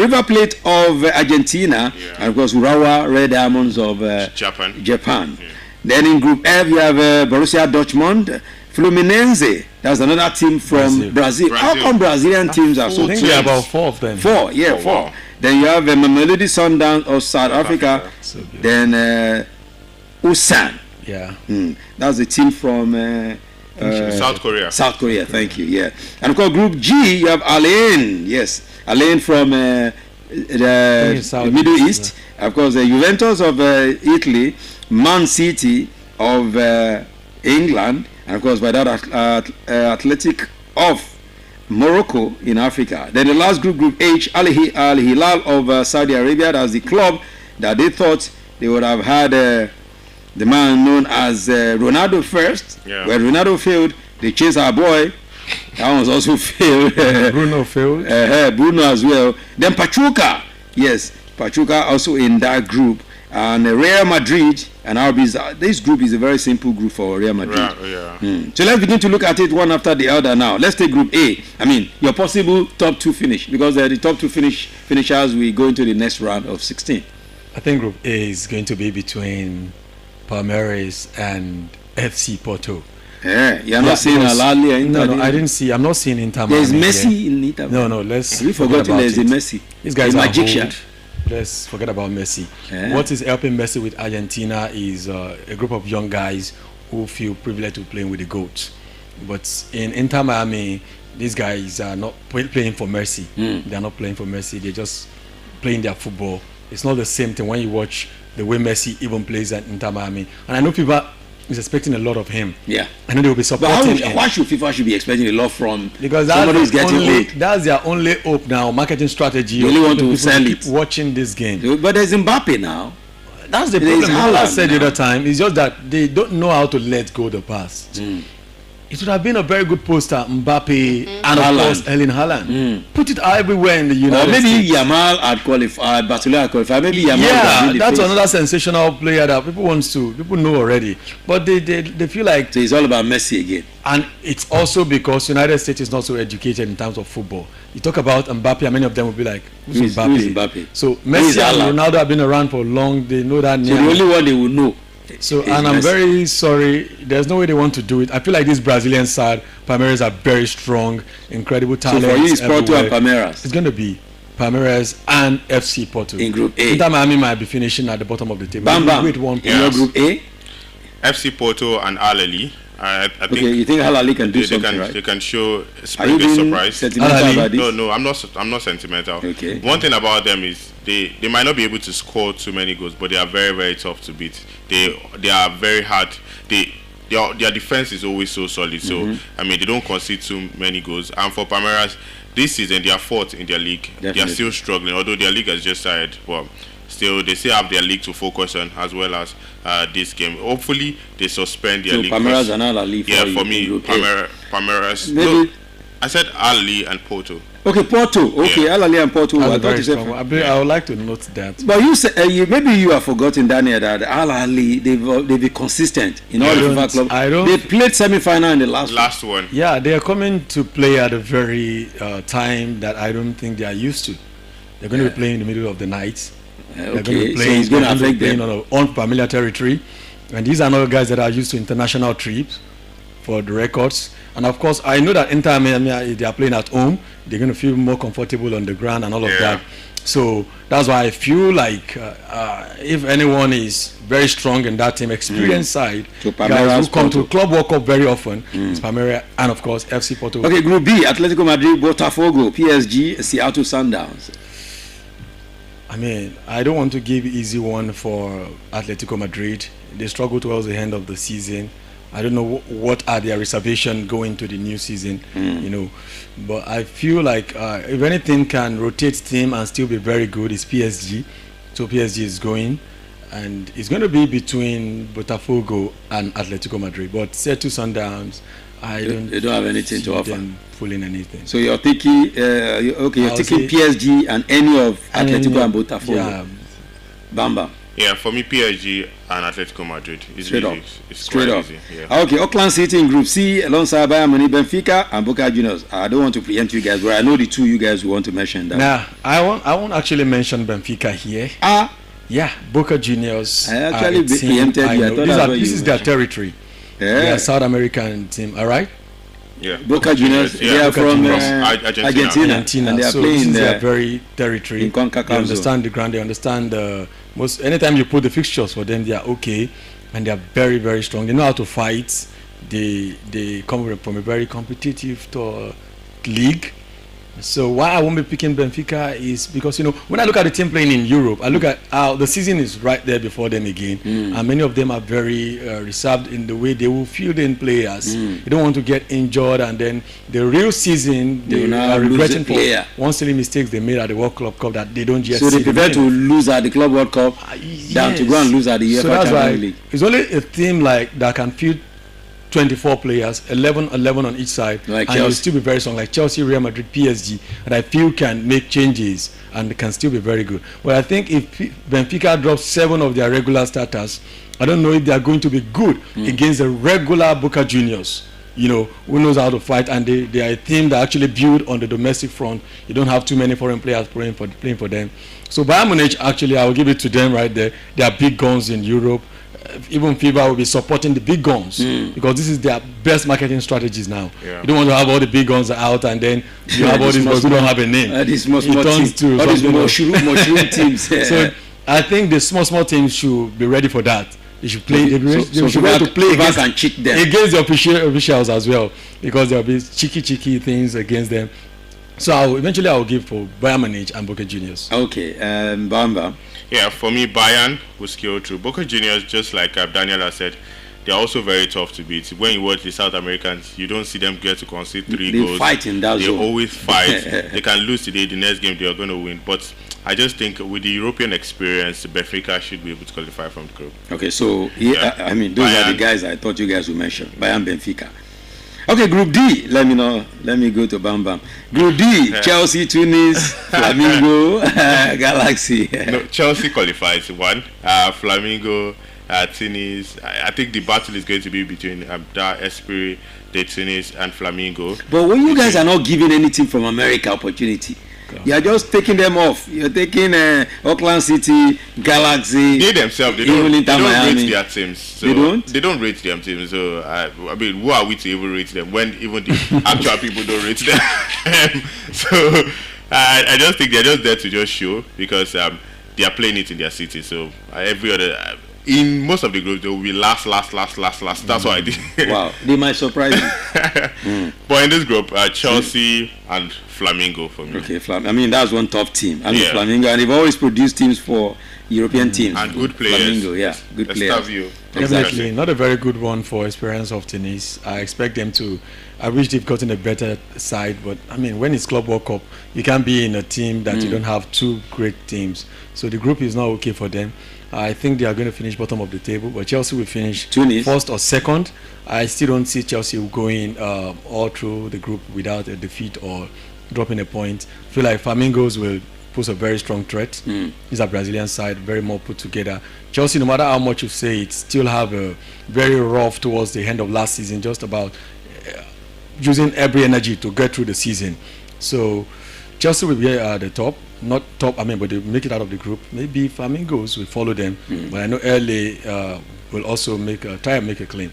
River Plate of Argentina, and of course Urawa Red Diamonds of Japan. Then in Group F, you have Borussia Dortmund, Fluminense. That's another team from Brazil. How come Brazilian teams are so? I think there are about 4 of them. 4. Wow. Then you have Mamelodi Sundowns of South Africa. So then Ulsan. Yeah. That's the team from South Korea. South Korea, thank you. Yeah. And of course, Group G, you have Alain. Yes, Alain from the Middle East. Of course, the Juventus of Italy, Man City of England, and of course by that Athletic of Morocco in Africa. Then the last Group H, Al Hilal of Saudi Arabia. That's the club that they thought they would have had the man known as Ronaldo first. Yeah. When Ronaldo failed, they chased our boy. That one's also failed. Bruno failed. Bruno as well. Then Pachuca. Yes, Pachuca also in that group. And Real Madrid and RB. This group is a very simple group for Real Madrid. So let's begin to look at it one after the other now. Let's take Group A. I mean, your possible top 2 finish, because the top 2 finishers will go into the next round of 16. I think Group A is going to be between Palmeiras and FC Porto. Yeah, you're not seeing Al-Ahly and Inter. No, I didn't see. I'm not seeing Inter. There's Messi in Inter. No, let's. We forgotten there's a Messi. These guys are magician. old. Let's forget about Messi. Yeah. What is helping Messi with Argentina is a group of young guys who feel privileged to playing with the GOATs. But in Inter Miami, these guys are not playing for Messi. They are not playing for Messi. They're just playing their football. It's not the same thing when you watch the way Messi even plays at Inter Miami. And I know people is expecting a lot of him. Yeah. I know they will be supporting him. Why should FIFA be expecting a lot from because somebody who's getting old? That's their only hope now, marketing strategy. You really want to sell it. Keep watching this game. But there's Mbappe now. That's the problem. I said the other time, it's just that they don't know how to let go the past. It would have been a very good poster, Mbappe and of course Erling Haaland. Put it everywhere in the United States. Or maybe Yamal had qualified, Barcelona had qualified. Maybe Yamal. Yeah, that's another sensational player that people know already. But they feel like. So it's all about Messi again. And it's also because United States is not so educated in terms of football. You talk about Mbappe, and many of them will be like, who's Mbappe? So Messi and Ronaldo have been around for long. They know that name. So the only one they will know. So, and I'm very sorry, there's no way they want to do it. I feel like this Brazilian side, Palmeiras are very strong, incredible talent. So for you, it's Porto and Palmeiras? It's going to be Palmeiras and FC Porto. In Group A? Inter Miami might be finishing at the bottom of the table. Bam. In your Group A? FC Porto and Al-Ahly. I think you think Al-Ahly can do something, right? They can show a splendid surprise. Sentimental about this? No, I'm not sentimental. Okay. One thing about them is they might not be able to score too many goals, but they are very, very tough to beat. They are very hard. Their defense is always so solid. So I mean, they don't concede too many goals. And for Palmeiras, this season they are fourth in their league. Definitely. They are still struggling, although their league has just started. Well, they still have their league to focus on as well as this game. Hopefully they suspend their league. Palmeiras and Al-Ahly for me, Palmeiras. Maybe. No, I said Al-Ahly and Porto. Okay, Porto. Okay, yeah. Al-Ahly and Porto. I would like to note that. But you say maybe you have forgotten, Daniel, that Al-Ahly they've been consistent in all the FIFA clubs. They played semi-final in the last one. Yeah, they are coming to play at a very time that I don't think they are used to. They're going to be playing in the middle of the night. Okay, so it's going to affect them on unfamiliar territory, and these are not guys that are used to international trips for the records. And of course, I know that Inter Miami, they are playing at home. They're going to feel more comfortable on the ground and all of that. So that's why I feel like if anyone is very strong in that team, experienced side, so guys who come to Club World Cup very often, it's Palmeiras and of course FC Porto. Okay, Group B: Atletico Madrid, Botafogo, PSG, Seattle Sounders. I mean, I don't want to give easy one for Atletico Madrid. They struggle towards the end of the season. I don't know what are their reservations going to the new season, But I feel like if anything can rotate team and still be very good, it's PSG. So PSG is going, and it's going to be between Botafogo and Atletico Madrid. But Seattle Sundowns, they don't have anything to offer. Pulling anything. So you're taking you're taking PSG and any of Atletico and Botafogo. Yeah. Bamba. Yeah, for me, PSG and Atletico Madrid is straight easy. up. It's straight up. Easy. Yeah. Okay, Auckland City in Group C alongside Bayern Munich, Benfica, and Boca Juniors. I don't want to preempt you guys, but I know the two you guys want to mention that. Nah, I won't actually mention Benfica here. Yeah, Boca Juniors. I actually preempted you. This is their territory. Yeah. They are South American team. All right. Yeah. Boca Juniors. They are from Argentina. And they are so playing their very territory. In CONCACAF. They understand the ground. They understand most. Anytime you put the fixtures for them, they are okay, and they are very, very strong. They know how to fight. They come from a very competitive league. So why I won't be picking Benfica is because, you know, when I look at the team playing in Europe, I look at how the season is right there before them again, and many of them are very reserved in the way they will field in players. They don't want to get injured, and then the real season they are regretting for one silly mistakes they made at the World Club Cup that they don't yet. So they prefer to lose at the Club World Cup than to go and lose at the UEFA Champions League. It's only a team like that can field 24 players, 11 on each side, like and you'll still be very strong, like Chelsea, Real Madrid, PSG, and I feel can make changes and can still be very good. But I think if Benfica drops 7 of their regular starters, I don't know if they are going to be good against the regular Boca Juniors, you know, who knows how to fight, and they are a team that actually build on the domestic front. You don't have too many foreign players playing for them. So Bayern Munich, actually, I will give it to them right there. They are big guns in Europe. Even FIBA will be supporting the big guns because this is their best marketing strategies now. You don't want to have all the big guns out and then you have all these guys who don't have a name. These small teams. All these mushroom teams. So I think the small teams should be ready for that. They should play. They should be able to play against the officials as well, because there will be cheeky things against them. So I will give for Bayern Munich and Boca Juniors. Okay, Bamba. Yeah, for me, Bayern will scale through. Boca Juniors, just like Daniel has said, they are also very tough to beat. When you watch the South Americans, you don't see them get to concede 3 goals. They fight in that zone. They always fight. They can lose today. The next game, they are going to win. But I just think with the European experience, Benfica should be able to qualify from the group. Okay, so I mean, those are the guys I thought you guys would mention. Bayern, Benfica. Okay, Group D. Let me go to Bam Bam. Group D: Chelsea, Tunis, Flamingo, Galaxy. No, Chelsea qualifies 1. Flamingo, Tunis. I think the battle is going to be between Esprit de Tunis and Flamingo. But when you guys are not giving anything from America opportunity, you are just taking them off. You're taking Auckland City, Galaxy. They themselves, they don't rate their teams. So they don't rate their teams. So I mean, who are we to even rate them when even the actual people don't rate them? So I just think they're just there to just show, because they are playing it in their city. So every other. In most of the groups, they will be last. That's what I did. Wow, they might surprise you. But in this group, Chelsea and Flamingo for me. Okay, I mean, that's one top team. I mean, Flamingo, and they've always produced teams for European teams. And good players. Flamingo, good players. Definitely, not a very good one for Esperance of Tunis. I expect them to. I wish they've gotten a better side, but I mean, when it's Club World Cup, you can't be in a team that you don't have 2 great teams. So the group is not okay for them. I think they are going to finish bottom of the table, but Chelsea will finish Tunis. First or second. I still don't see Chelsea going all through the group without a defeat or dropping a point. I feel like Flamingos will pose a very strong threat. It's a Brazilian side, very more put together. Chelsea, no matter how much you say it, still have a very rough towards the end of last season, just about using every energy to get through the season. So Chelsea will be at the top. Not top, I mean, but they make it out of the group. Maybe Flamingos will follow them, but I know LA will also try and make a claim.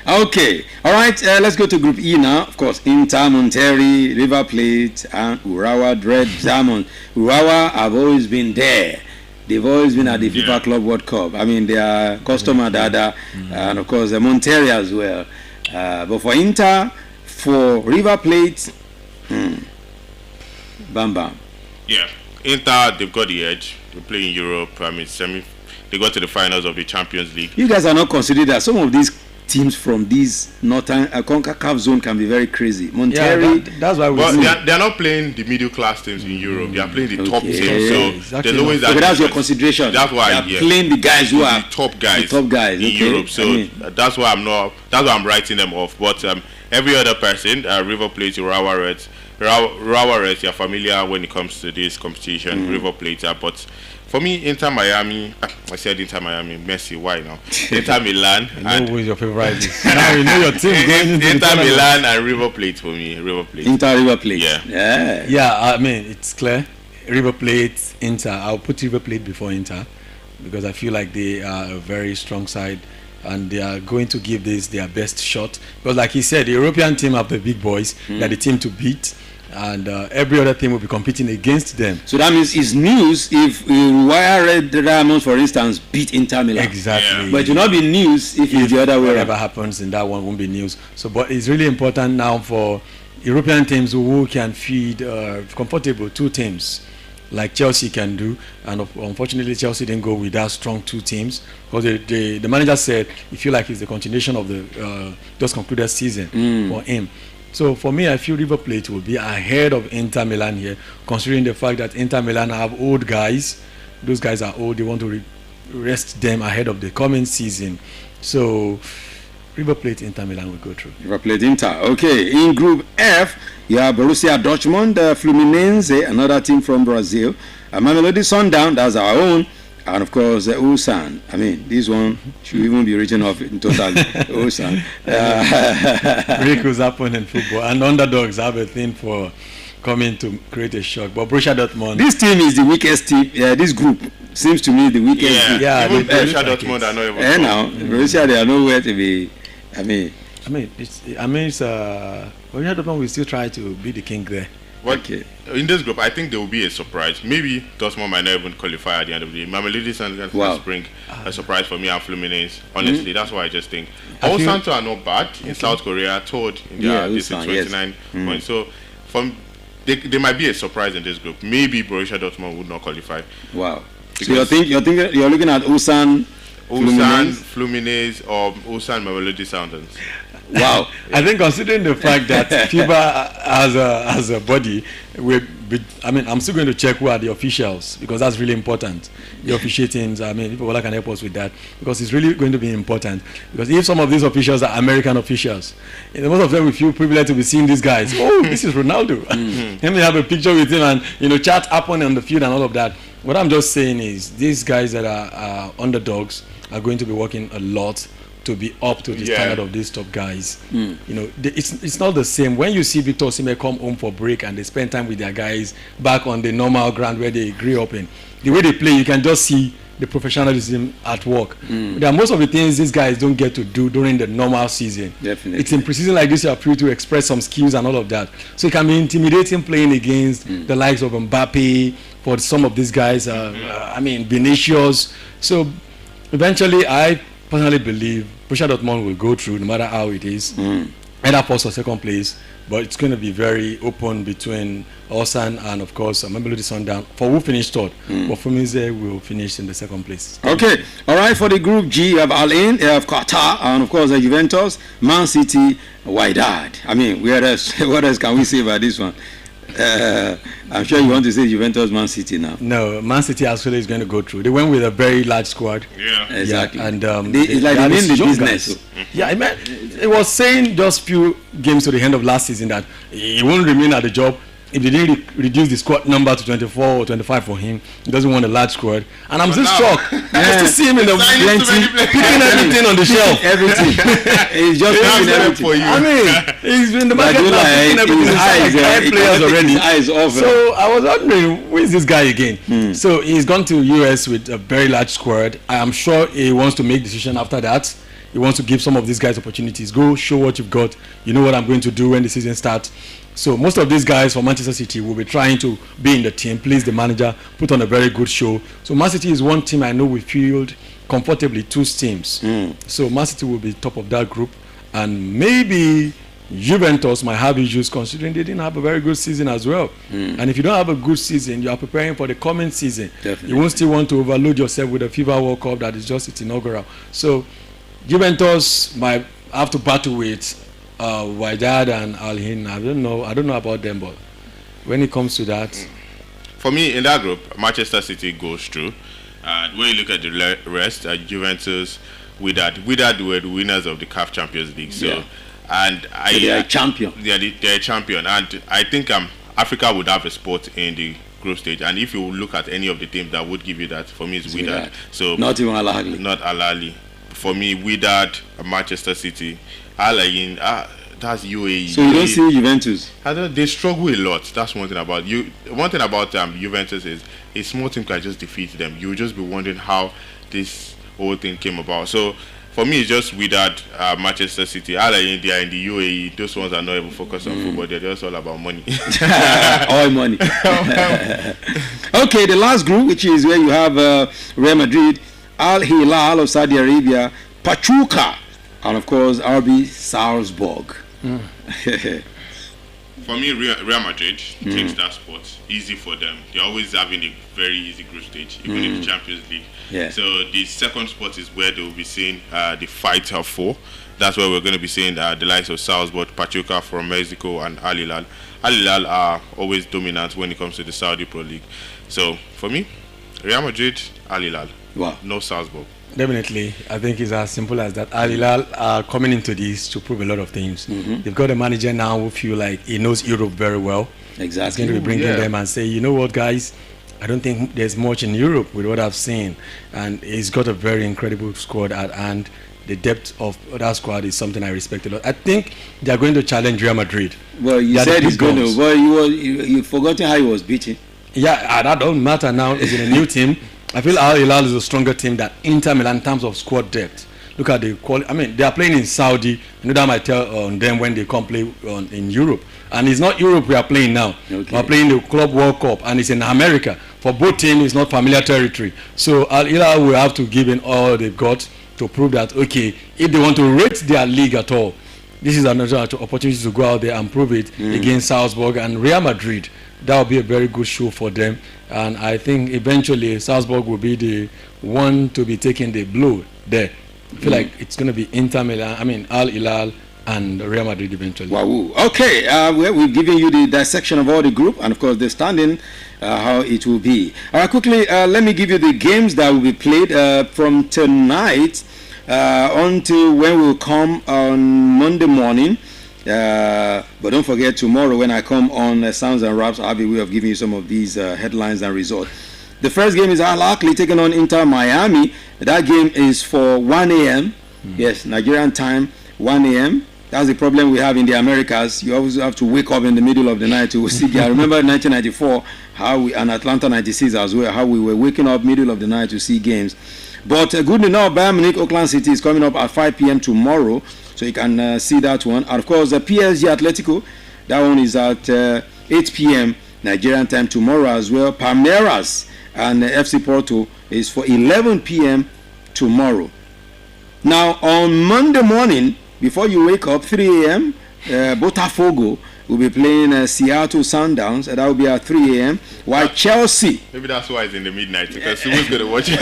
Okay, all right. Let's go to Group E now. Of course, Inter, Monterrey, River Plate, and Urawa Red Diamonds. Urawa have always been there. They've always been at the FIFA Club World Cup. I mean, they are customer data, and of course, Monterrey as well. But for Inter, for River Plate, Bam Bam. Yeah, Inter, they've got the edge. They play in Europe. I mean, they got to the finals of the Champions League. You guys are not considering that some of these teams from this northern CONCACAF zone can be very crazy. Monterrey, that's why they're not playing the middle class teams in Europe. They are playing the top teams. So there's always that. Okay, that's your consideration. That's why they are playing the guys who are the top guys in Europe. So that's why I'm writing them off. But every other person, River Plate, Urawa Reds, you're familiar when it comes to this competition. River Plate, but for me, Inter Miami, I said Inter Miami, Messi, why now? Inter Milan. I know who is your favorite. Now you know your team going into Inter Milan and River Plate for me. River Plate. Inter, River Plate. Yeah, I mean, it's clear. River Plate, Inter. I'll put River Plate before Inter because I feel like they are a very strong side and they are going to give this their best shot. Because like he said, the European team have the big boys. They're the team to beat. And every other team will be competing against them. So that means it's news if Wire Red Diamonds, for instance, beat Inter Milan. Exactly. But it will not be news if it's the other way. Whatever happens in that one won't be news. So, but it's really important now for European teams who can feed comfortable two teams, like Chelsea can do, and unfortunately Chelsea didn't go with that strong two teams because the manager said he feel like it's the continuation of the just concluded season for him. So for me, I feel River Plate will be ahead of Inter Milan here, considering the fact that Inter Milan have old guys. Those guys are old. They want to rest them ahead of the coming season. So River Plate, Inter Milan will go through. River Plate, Inter. Okay, in Group F, you have Borussia Dortmund, Fluminense, another team from Brazil, Mamelodi Sundown, that's our own, and of course Ulsan. I mean, this one should even be written off in total. Ulsan. Miracles happen in football, and underdogs have a thing for coming to create a shock. But Borussia Dortmund, this team is the weakest team. This group seems to me the weakest. Team. Even Borussia Dortmund are not even. Now Borussia, they are nowhere to be. Borussia Dortmund will still try to be the king there. Okay. In this group, I think there will be a surprise. Maybe Dortmund might not even qualify at the end of the day. Mamelodi Sundowns can bring a surprise for me and Fluminense. Honestly, that's what I just think. All Santo are not bad in South Korea. Third in their 29 points. So they might be a surprise in this group. Maybe Borussia Dortmund would not qualify. Wow. So you're looking at Ulsan, Fluminense, or Ulsan Mamelodi Sundowns. Wow. I think considering the fact that FIBA as a body, I'm still going to check who are the officials, because that's really important. The officiating, people can help us with that, because it's really going to be important. Because if some of these officials are American officials, most of them will feel privileged to be seeing these guys. Oh, this is Ronaldo. Let me have a picture with him and chat happen on the field and all of that. What I'm just saying is these guys that are underdogs are going to be working a lot to be up to the standard of these top guys. It's not the same when you see Victor Osimhen come home for break and they spend time with their guys back on the normal ground where they grew up in. The way they play, you can just see the professionalism at work. There are most of the things these guys don't get to do during the normal season. Definitely. It's in pre-season like this you are free to express some skills and all of that. So it can be intimidating playing against the likes of Mbappe, for some of these guys, Vinicius. So eventually I personally believe Borussia Dortmund will go through no matter how it is, either first or second place, but it's going to be very open between Ulsan and of course Mamelodi Sundown for who finished third, but Fluminense will finish in the second place. Okay, all right, for the Group G, you have Al Ain, you have Qatar, and of course Juventus, Man City, Wydad. What else can we say about this one? I'm sure you want to say Juventus, Man City now. No, Man City actually is going to go through. They went with a very large squad. Yeah, exactly. And it's like they mean the business. It was saying just few games to the end of last season that he won't remain at the job if they didn't reduce the squad number to 24 or 25 for him. He doesn't want a large squad, and I'm still shocked just to see him in the plenty, picking everything on the shelf. Everything. He's just picking everything for you. He's in the market now, picking everything. His players already. Eyes off. So I was wondering, who is this guy again? So he's gone to US with a very large squad. I am sure he wants to make decision after that. He wants to give some of these guys opportunities. Go show what you've got. You know what I'm going to do when the season starts. So most of these guys from Manchester City will be trying to be in the team, please the manager, put on a very good show. So Man City is one team I know we field comfortably two teams. So Man City will be top of that group, and maybe Juventus might have issues considering they didn't have a very good season as well. And if you don't have a good season, you are preparing for the coming season. Definitely. You won't still want to overload yourself with a FIFA World Cup that is just its inaugural. So Juventus might have to battle with Wydad and Al Ain. I don't know about them, but when it comes to that, for me in that group, Manchester City goes through. And when you look at the rest, Juventus, Wydad were the winners of the CAF Champions League. So, they are champion. They're a champion, and I think Africa would have a spot in the group stage. And if you look at any of the teams that would give you that, for me, it's Wydad. So not even Al Ahly. Not Al Ahly. For me, Wydad, Manchester City, Al Ain, that's UAE. So you don't see Juventus? They struggle a lot. That's one thing about you. One thing about Juventus is a small team can just defeat them. You'll just be wondering how this whole thing came about. So for me, it's just Wydad, Manchester City, Al Ain, they are in the UAE. Those ones are not even focused on football. They're just all about money. All money. Okay, the last group, which is where you have Real Madrid, Al Hilal of Saudi Arabia, Pachuca, and of course RB Salzburg. For me, Real Madrid takes that spot. Easy for them. They're always having a very easy group stage, even in the Champions League. Yeah. So the second spot is where they will be seeing the fight of four. That's where we're going to be seeing the likes of Salzburg, Pachuca from Mexico, and Al Hilal. Al Hilal are always dominant when it comes to the Saudi Pro League. So for me, Real Madrid, Al Hilal. Wow. No Salzburg. Definitely, I think it's as simple as that. Al Hilal are coming into this to prove a lot of things. They've got a manager now who feel like he knows Europe very well. Exactly. He's going to be bringing them and say, you know what, guys, I don't think there's much in Europe with what I've seen. And he's got a very incredible squad and the depth of that squad is something I respect a lot. I think they're going to challenge Real Madrid. Well, you said he's going to, but you've forgotten how he was beaten. Yeah, that don't matter now. It's in a new team. I feel Al Hilal is a stronger team than Inter Milan in terms of squad depth. Look at the quality. I mean, they are playing in Saudi. You know that might tell on them when they come play in Europe. And it's not Europe we are playing now. Okay. We are playing the Club World Cup, and it's in America. For both teams, it's not familiar territory. So Al Hilal will have to give in all they've got to prove that, okay, if they want to rate their league at all, this is another opportunity to go out there and prove it against Salzburg and Real Madrid. That will be a very good show for them. And I think eventually Salzburg will be the one to be taking the blow there. I feel like it's going to be Inter Milan, Al Hilal and Real Madrid eventually. Wow. Okay, we've given you the dissection of all the group and of course the standing, how it will be. All right, quickly, let me give you the games that will be played from tonight until when we'll come on Monday morning. But don't forget, tomorrow when I come on Sounds and Raps, I'll have a way of giving you some of these headlines and results. The first game is Al Ahly taking on Inter Miami. That game is for 1 a.m. Yes, Nigerian time, 1 a.m. That's the problem we have in the Americas. You always have to wake up in the middle of the night to see. I remember 1994, and Atlanta 96 as well, how we were waking up middle of the night to see games. But good enough, Bayern Munich, Oakland City is coming up at 5 p.m. tomorrow. So you can see that one. And of course, the PSG Atletico, that one is at 8 p.m. Nigerian time tomorrow as well. Palmeiras and FC Porto is for 11 p.m. tomorrow. Now, on Monday morning, before you wake up, 3 a.m., Botafogo will be playing Seattle Sundowns. That will be at 3 a.m. While Chelsea... Maybe that's why it's in the midnight, because who's going to watch it?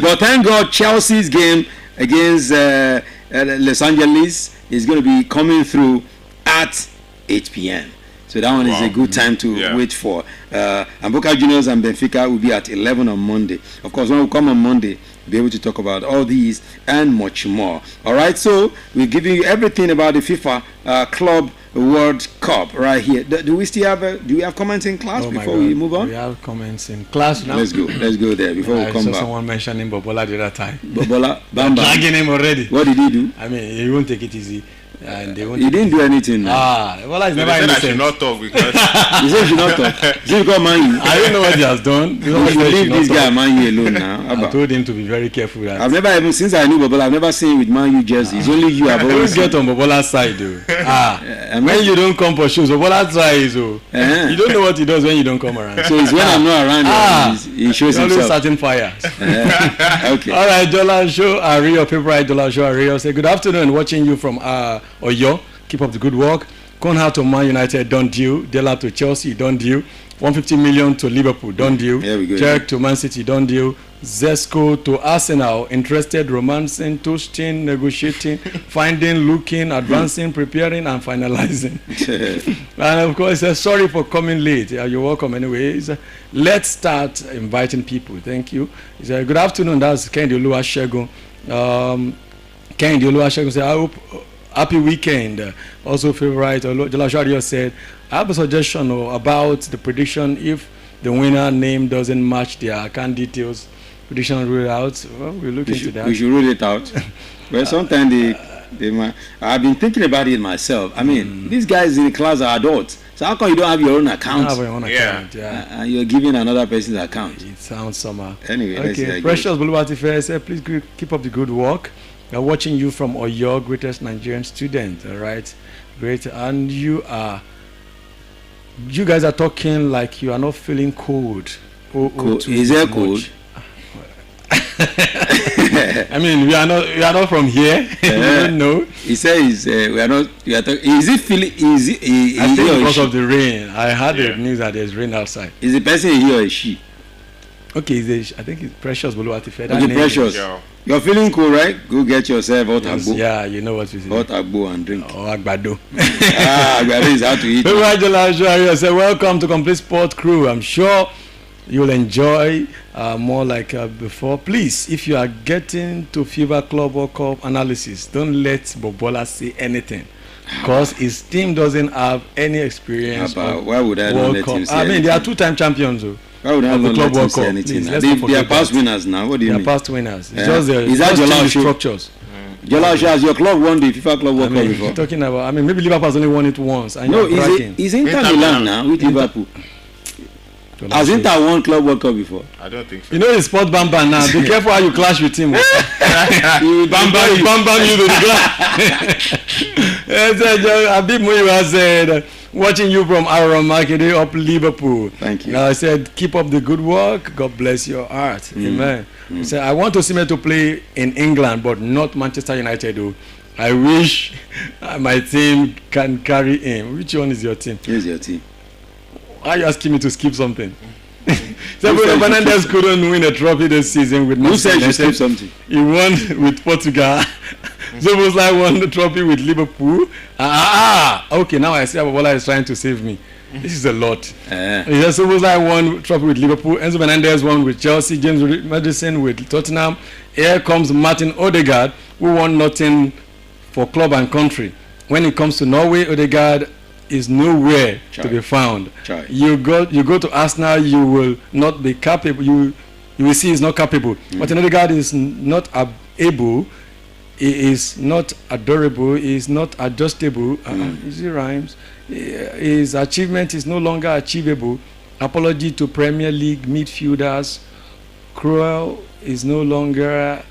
But thank God, Chelsea's game against Los Angeles is going to be coming through at 8 p.m. So that one is a good time to wait for. And Boca Juniors and Benfica will be at 11 on Monday. Of course, when we come on Monday, we'll be able to talk about all these and much more. All right, so we're giving you everything about the FIFA Club World Cup right here. Do we have comments in class before we move on? We have comments in class now. Let's go there before we come back. Someone mentioning Bobola the other time. Bobola, Bamba. Dragging him already. What did he do? I mean, he won't take it easy. And they won't he didn't do anything. Bobola is never innocent. innocent. I should not talk because he said should not talk. Is it because Man U? I don't know what he has done. Leave this guy Man U alone now. I told him to be very careful. I've never even, since I knew Bobola, I've never seen him with Man U jersey. It's only you. I've always get on Bobola's side though. When you don't come for shows, Bobola tries. You don't know what he does when you don't come around. So it's when I'm not around, he shows himself. Always starting fires. Okay. All right, Dola Show, Ario, favorite Dola Show, Ario. Say good afternoon, watching you from Oyo. Keep up the good work. Conrad to Man United, done deal. Dela to Chelsea, done deal. 150 million to Liverpool, done deal. Jerk to Man City, done deal. Zesco to Arsenal, interested, romancing, toasting, negotiating, finding, looking, advancing, preparing, and finalizing. And of course, sorry for coming late. You're welcome anyways. Let's start inviting people. Thank you. Good afternoon. That's Kendi Oluwasegun. Kendi Oluwasegun said, I hope happy weekend. Also favorite Jolashario said, I have a suggestion about the prediction. If the winner name doesn't match their account details, prediction rule out. Well, we'll look into that. We should rule it out. Well, sometimes they might. I've been thinking about it myself. I mean, these guys in the class are adults. So how come you don't have your own account? Have your own account, and you're giving another person's account. It sounds somehow. Anyway, okay. Precious Boulevard said, please keep up the good work. We're watching you from Oyo, greatest Nigerian student. All right, great. And you guys are talking like you are not feeling cold. Is there cold? I mean, we are not from here. We don't know. He says we are not. We are is it feeling? I think because of the rain. I heard the news that there's rain outside. Is the person he or she? Okay, I think it's Precious Boluwatife. Okay, Precious. You're feeling cool, right? Go get yourself hot agbo. Yeah, you know what you say. Hot agbo and drink. Or agbado. Agbado is how to eat. Congratulations, say welcome to Complete Sport Crew. I'm sure you'll enjoy more like before. Please, if you are getting to FIFA Club World Cup analysis, don't let Bobola say anything. Because his team doesn't have any experience. Why would I not let him say anything? They are two-time champions though. Why would I not let him say anything? They are past winners now. What do you mean? They are past winners. It's just is that Jola structures. Jola, has your club won the FIFA Club World Cup before? Talking about, maybe Liverpool has only won it once. No, is Inter Milan now with Liverpool? Has Inter won Club World Cup before? I don't think so. You know the sport Bamba now. Be careful how you clash with him. Bamba you to the glass. Abib Muyiwa said, watching you from Aaron Markede up Liverpool. Thank you. Now I said, keep up the good work. God bless your heart. Amen. I said, I want Osimhen to play in England, but not Manchester United. Though. I wish my team can carry him. Which one is your team? Here's your team. Why are you asking me to skip something? So Fernandes couldn't win a trophy this season with Manchester United. Who said you skip something? He won with Portugal. Szoboszlai won the trophy with Liverpool. Okay, now I see Abobola is trying to save me. This is a lot. Szoboszlai won trophy with Liverpool. Enzo Fernandez won with Chelsea. James Maddison with Tottenham. Here comes Martin Odegaard, who won nothing for club and country. When it comes to Norway, Odegaard is nowhere to be found. You go to Arsenal, you will not be capable. You will see he's not capable. Martin Odegaard is not able. He is not adorable. He is not adjustable. Easy rhymes. His achievement is no longer achievable. Apology to Premier League midfielders. Cruel is no longer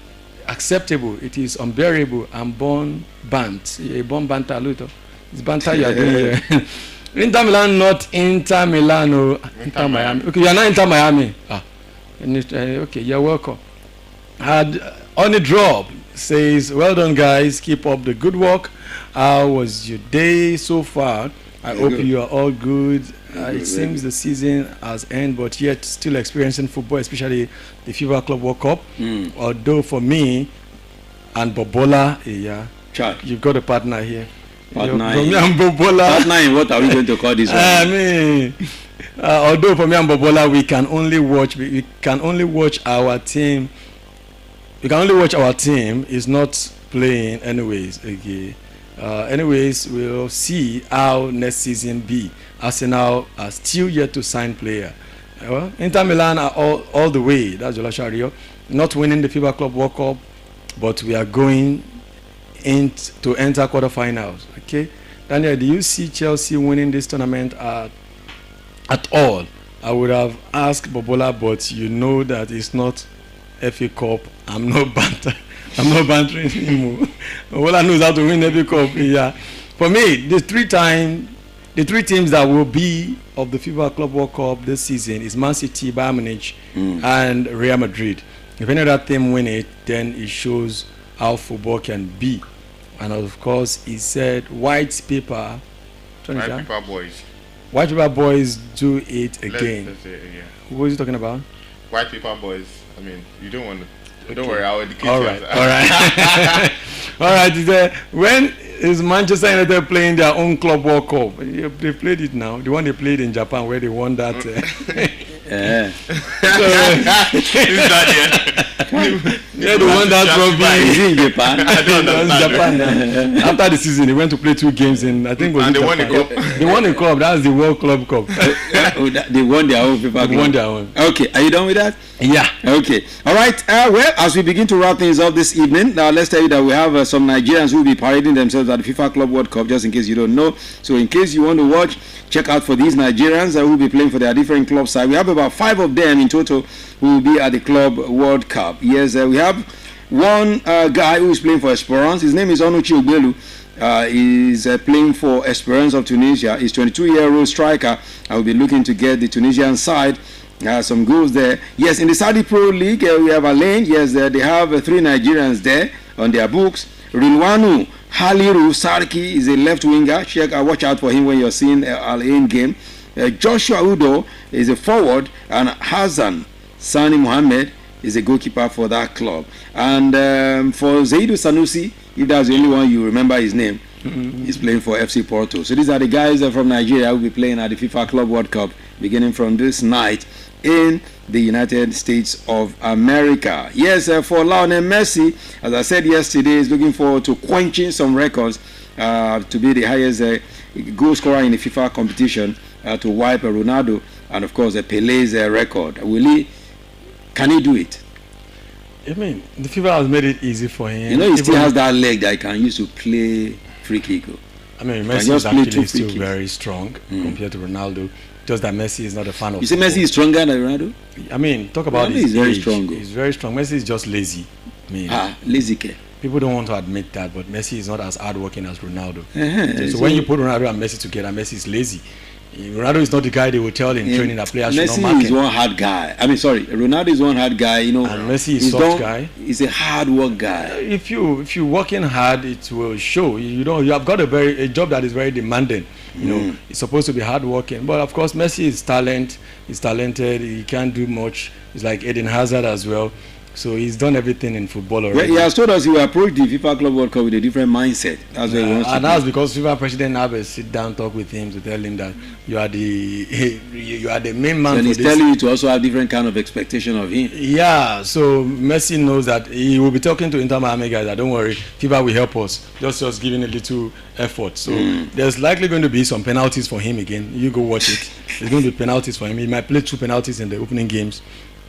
acceptable. It is unbearable and born bant. A born banter, Luto. It's banter you are doing here. Inter Milan, not Inter Milan. Inter Miami. Okay, you are not Inter Miami. Okay, you're welcome. On the drop says, well done guys, keep up the good work. How was your day so far? I hope you are all good. It seems the season has ended, but yet still experiencing football, especially the FIFA Club World Cup. Although for me and Bobola, you've got a partner here. Partner for me and Bobola. Partner in what are we going to call this one? Although for me and Bobola, we can only watch our team. We can only watch our team is not playing anyways. Okay. Anyways, we'll see how next season be. Arsenal are still yet to sign player. Inter Milan are all the way. That's Jola Shario. Not winning the FIBA Club World Cup, but we are going to enter quarterfinals. Okay, Daniel, do you see Chelsea winning this tournament at all? I would have asked Bobola, but you know that it's not FA Cup. I'm not bantering anymore. Bobola knows how to win FA Cup. Yeah, for me, the three teams that will be of the FIFA Club World Cup this season is Man City, Bayern Munich, and Real Madrid. If any other team win it, then it shows how football can be. And of course, he said, white paper boys. White paper boys do it again. Let's say, yeah. What is he talking about? White paper boys. I mean, you don't want to. Okay. Don't worry, I'll educate you. All right. All right. When is Manchester United playing their own Club World Cup? They played it now. The one they played in Japan where they won that. Yeah. Yeah, the one that trophy is in Japan. I don't Japan. After the season, they went to play 2 games in. I think they won the cup. They won the cup. That's the World Club Cup. They won their own FIFA Club. They won their own. Okay, are you done with that? Yeah. Okay. All right. Well, as we begin to wrap things up this evening, now let's tell you that we have some Nigerians who will be parading themselves at the FIFA Club World Cup, just in case you don't know. So in case you want to watch, check out for these Nigerians who will be playing for their different club side. We have about 5 of them in total who will be at the Club World Cup. Yes, we have one guy who is playing for Esperance. His name is Onuchi Ogbelu. He's playing for Esperance of Tunisia. He's 22-year-old striker. I will be looking to get the Tunisian side Some goals there. Yes, in the Saudi Pro League, we have Alain. Yes, they have 3 Nigerians there on their books. Rilwanu Haliru Sarki is a left winger. Watch out for him when you're seeing Alain game. Joshua Udo is a forward, and Hassan Sani Mohammed is a goalkeeper for that club. And for Zaidu Sanusi, if that's the only one you remember his name, he's playing for FC Porto. So these are the guys from Nigeria who will be playing at the FIFA Club World Cup beginning from this night in the United States of America. Yes, for Lionel Messi, as I said yesterday, is looking forward to quenching some records to be the highest goal scorer in the FIFA competition, to wipe Ronaldo and of course Pele's record. Can he do it? I mean, the FIFA has made it easy for him. You know, he still has that leg that he can use to play free kick. I mean, Messi is actually still very strong compared to Ronaldo. Just that Messi is not a fan of. You say Messi is stronger than Ronaldo? I mean, talk about his he's very age. strong. He's very strong. Messi is just lazy. I mean, lazy care. People don't want to admit that, but Messi is not as hardworking as Ronaldo. So when you put Ronaldo and Messi together, Messi is lazy. Ronaldo is not the guy they will tell in training that players should not mark him. Messi is one hard guy. I mean, sorry, Ronaldo is one hard guy. You know, and Messi is soft guy. He's a hard work guy. If you working hard, it will show. You have got a job that is very demanding. You know, it's supposed to be hard working. But of course, Messi is talented. He can't do much. He's like Eden Hazard as well. So he's done everything in football already. Well, he has told us he will approach the FIFA Club World Cup with a different mindset. That's what he wants to do. And that's because FIFA president Abe sit down, talk with him to tell him that you are the main man. And for he's this. telling you to also have different kind of expectation of him. Yeah, so Messi knows that he will be talking to Inter Miami guys that don't worry, FIFA will help us. Just giving a little effort. So there's likely going to be some penalties for him again. You go watch it. There's going to be penalties for him. He might play 2 penalties in the opening games.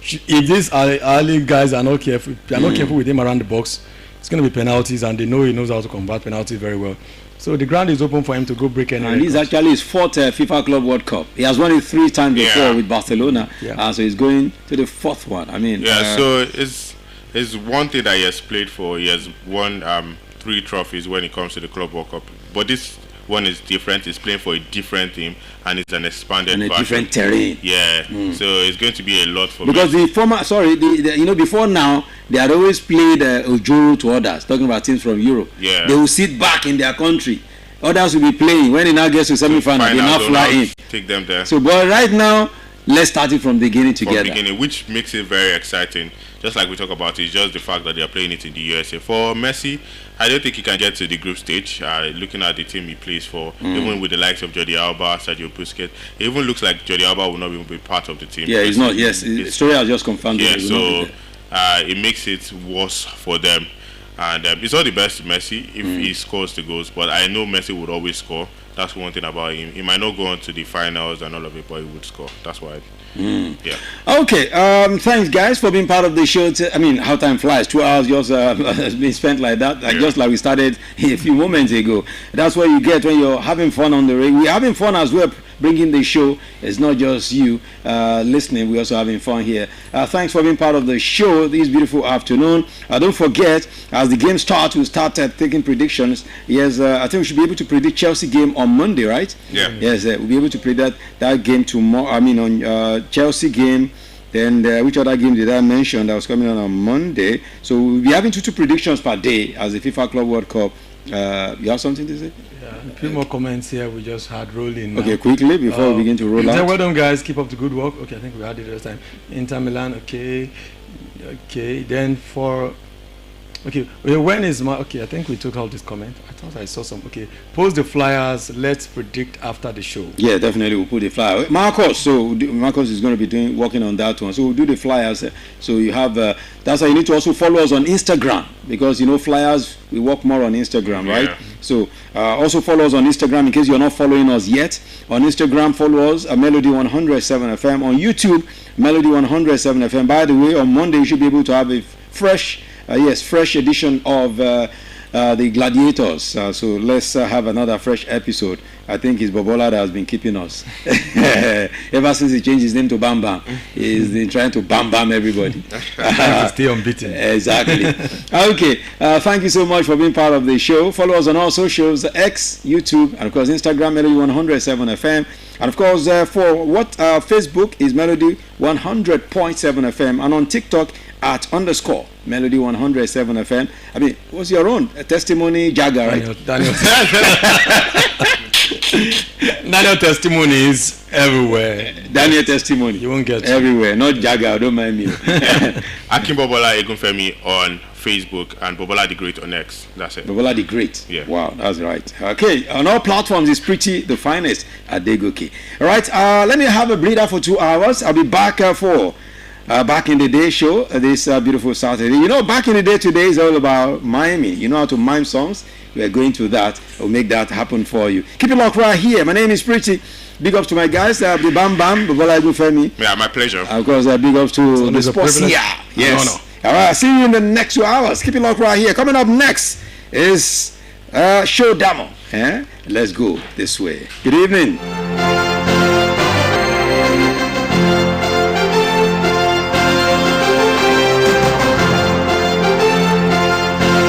If these early guys are not careful, with him around the box, it's going to be penalties, and they know he knows how to convert penalties very well. So the ground is open for him to go break any. And he's actually his 4th FIFA Club World Cup. He has won it 3 times before with Barcelona, so he's going to the 4th one. I mean, so it's one thing that he has played for. He has won 3 trophies when it comes to the Club World Cup, but this one is different. He's playing for a different team, and it's an expanded and a different terrain. Yeah, so it's going to be a lot for because me. Before now they had always played Ojoro to others. Talking about teams from Europe, they will sit back in their country. Others will be playing. When it now gets to semi-final, they now fly in. Take them there. So, but right now, let's start it from the beginning together. Which makes it very exciting. Just like we talk about, it's just the fact that they are playing it in the USA. For Messi, I don't think he can get to the group stage. Looking at the team he plays for, even with the likes of Jordi Alba, Sergio Busquets, it even looks like Jordi Alba will not even be part of the team. Yeah, he's not. Yes, the story has just confirmed. Yeah, so it makes it worse for them. And it's all the best to Messi if he scores the goals. But I know Messi would always score. That's one thing about him. He might not go on to the finals and all of it, but he would score. That's why. Yeah. Okay. Thanks, guys, for being part of the show. I mean, how time flies. 2 hours just has been spent like that, just like we started a few moments ago. That's what you get when you're having fun on the radio. We're having fun as well, bringing the show. It's not just you listening. We're also having fun here. Thanks for being part of the show this beautiful afternoon. Don't forget, as the game starts, we'll start taking predictions. Yes, I think we should be able to predict Chelsea game on Monday, right? Yeah. Yes, we'll be able to predict that game tomorrow. I mean, on Chelsea game. Then which other game did I mention that was coming on Monday? So we'll be having 2 predictions per day as the FIFA Club World Cup. You have something to say? Yeah, a few more comments here. We just had rolling. Okay, quickly before we begin to roll out. Well done, guys. Keep up the good work. Okay, I think we had it last time. Inter Milan. Okay. Then for. Okay, when is my... Okay, I think we took out this comment. I thought I saw some... Okay, post the flyers. Let's predict after the show. Yeah, definitely. We'll put the flyer. Marcos is going to be working on that one. So we'll do the flyers. So you have... that's why you need to also follow us on Instagram. Because, flyers, we work more on Instagram, right? Yeah. So also follow us on Instagram in case you're not following us yet. On Instagram, follow us at Melody 107 FM. On YouTube, Melody 107 FM. By the way, on Monday, you should be able to have a fresh edition of the Gladiators. So let's have another fresh episode. I think it's Bobola that has been keeping us. Ever since he changed his name to Bam Bam, he's been trying to bam everybody. Stay unbeaten. Exactly. Okay. Thank you so much for being part of the show. Follow us on all socials, X, YouTube, and of course Instagram, Melody 107 FM. And of course, for what Facebook is Melody 100.7 FM, and on TikTok at _ Melody 107 FM. I mean, what's your own testimony, Jagger, right? Daniel testimony is everywhere. Daniel testimony. You won't get everywhere. Not Jagger. Don't mind me. Akin Bobola Egunfemi on Facebook and Bobola the Great on X. That's it. Bobola the Great. Yeah. Wow, that's right. Okay, on all platforms is Pretty the Finest at Degoke. All right, let me have a breather for 2 hours. I'll be back for Back in the Day show this beautiful Saturday. You know, Back in the Day today is all about miming. You know how to mime songs? We're going to that. We'll make that happen for you. Keep it locked right here. My name is Pretty. Big ups to my guys. The Bam Bam, Bobola Egunfemi. Yeah, my pleasure. Of course, big ups to the sports here. Yes. No. All right, see you in the next 2 hours. Keep it locked right here. Coming up next is Show Damo. Let's go this way. Good evening.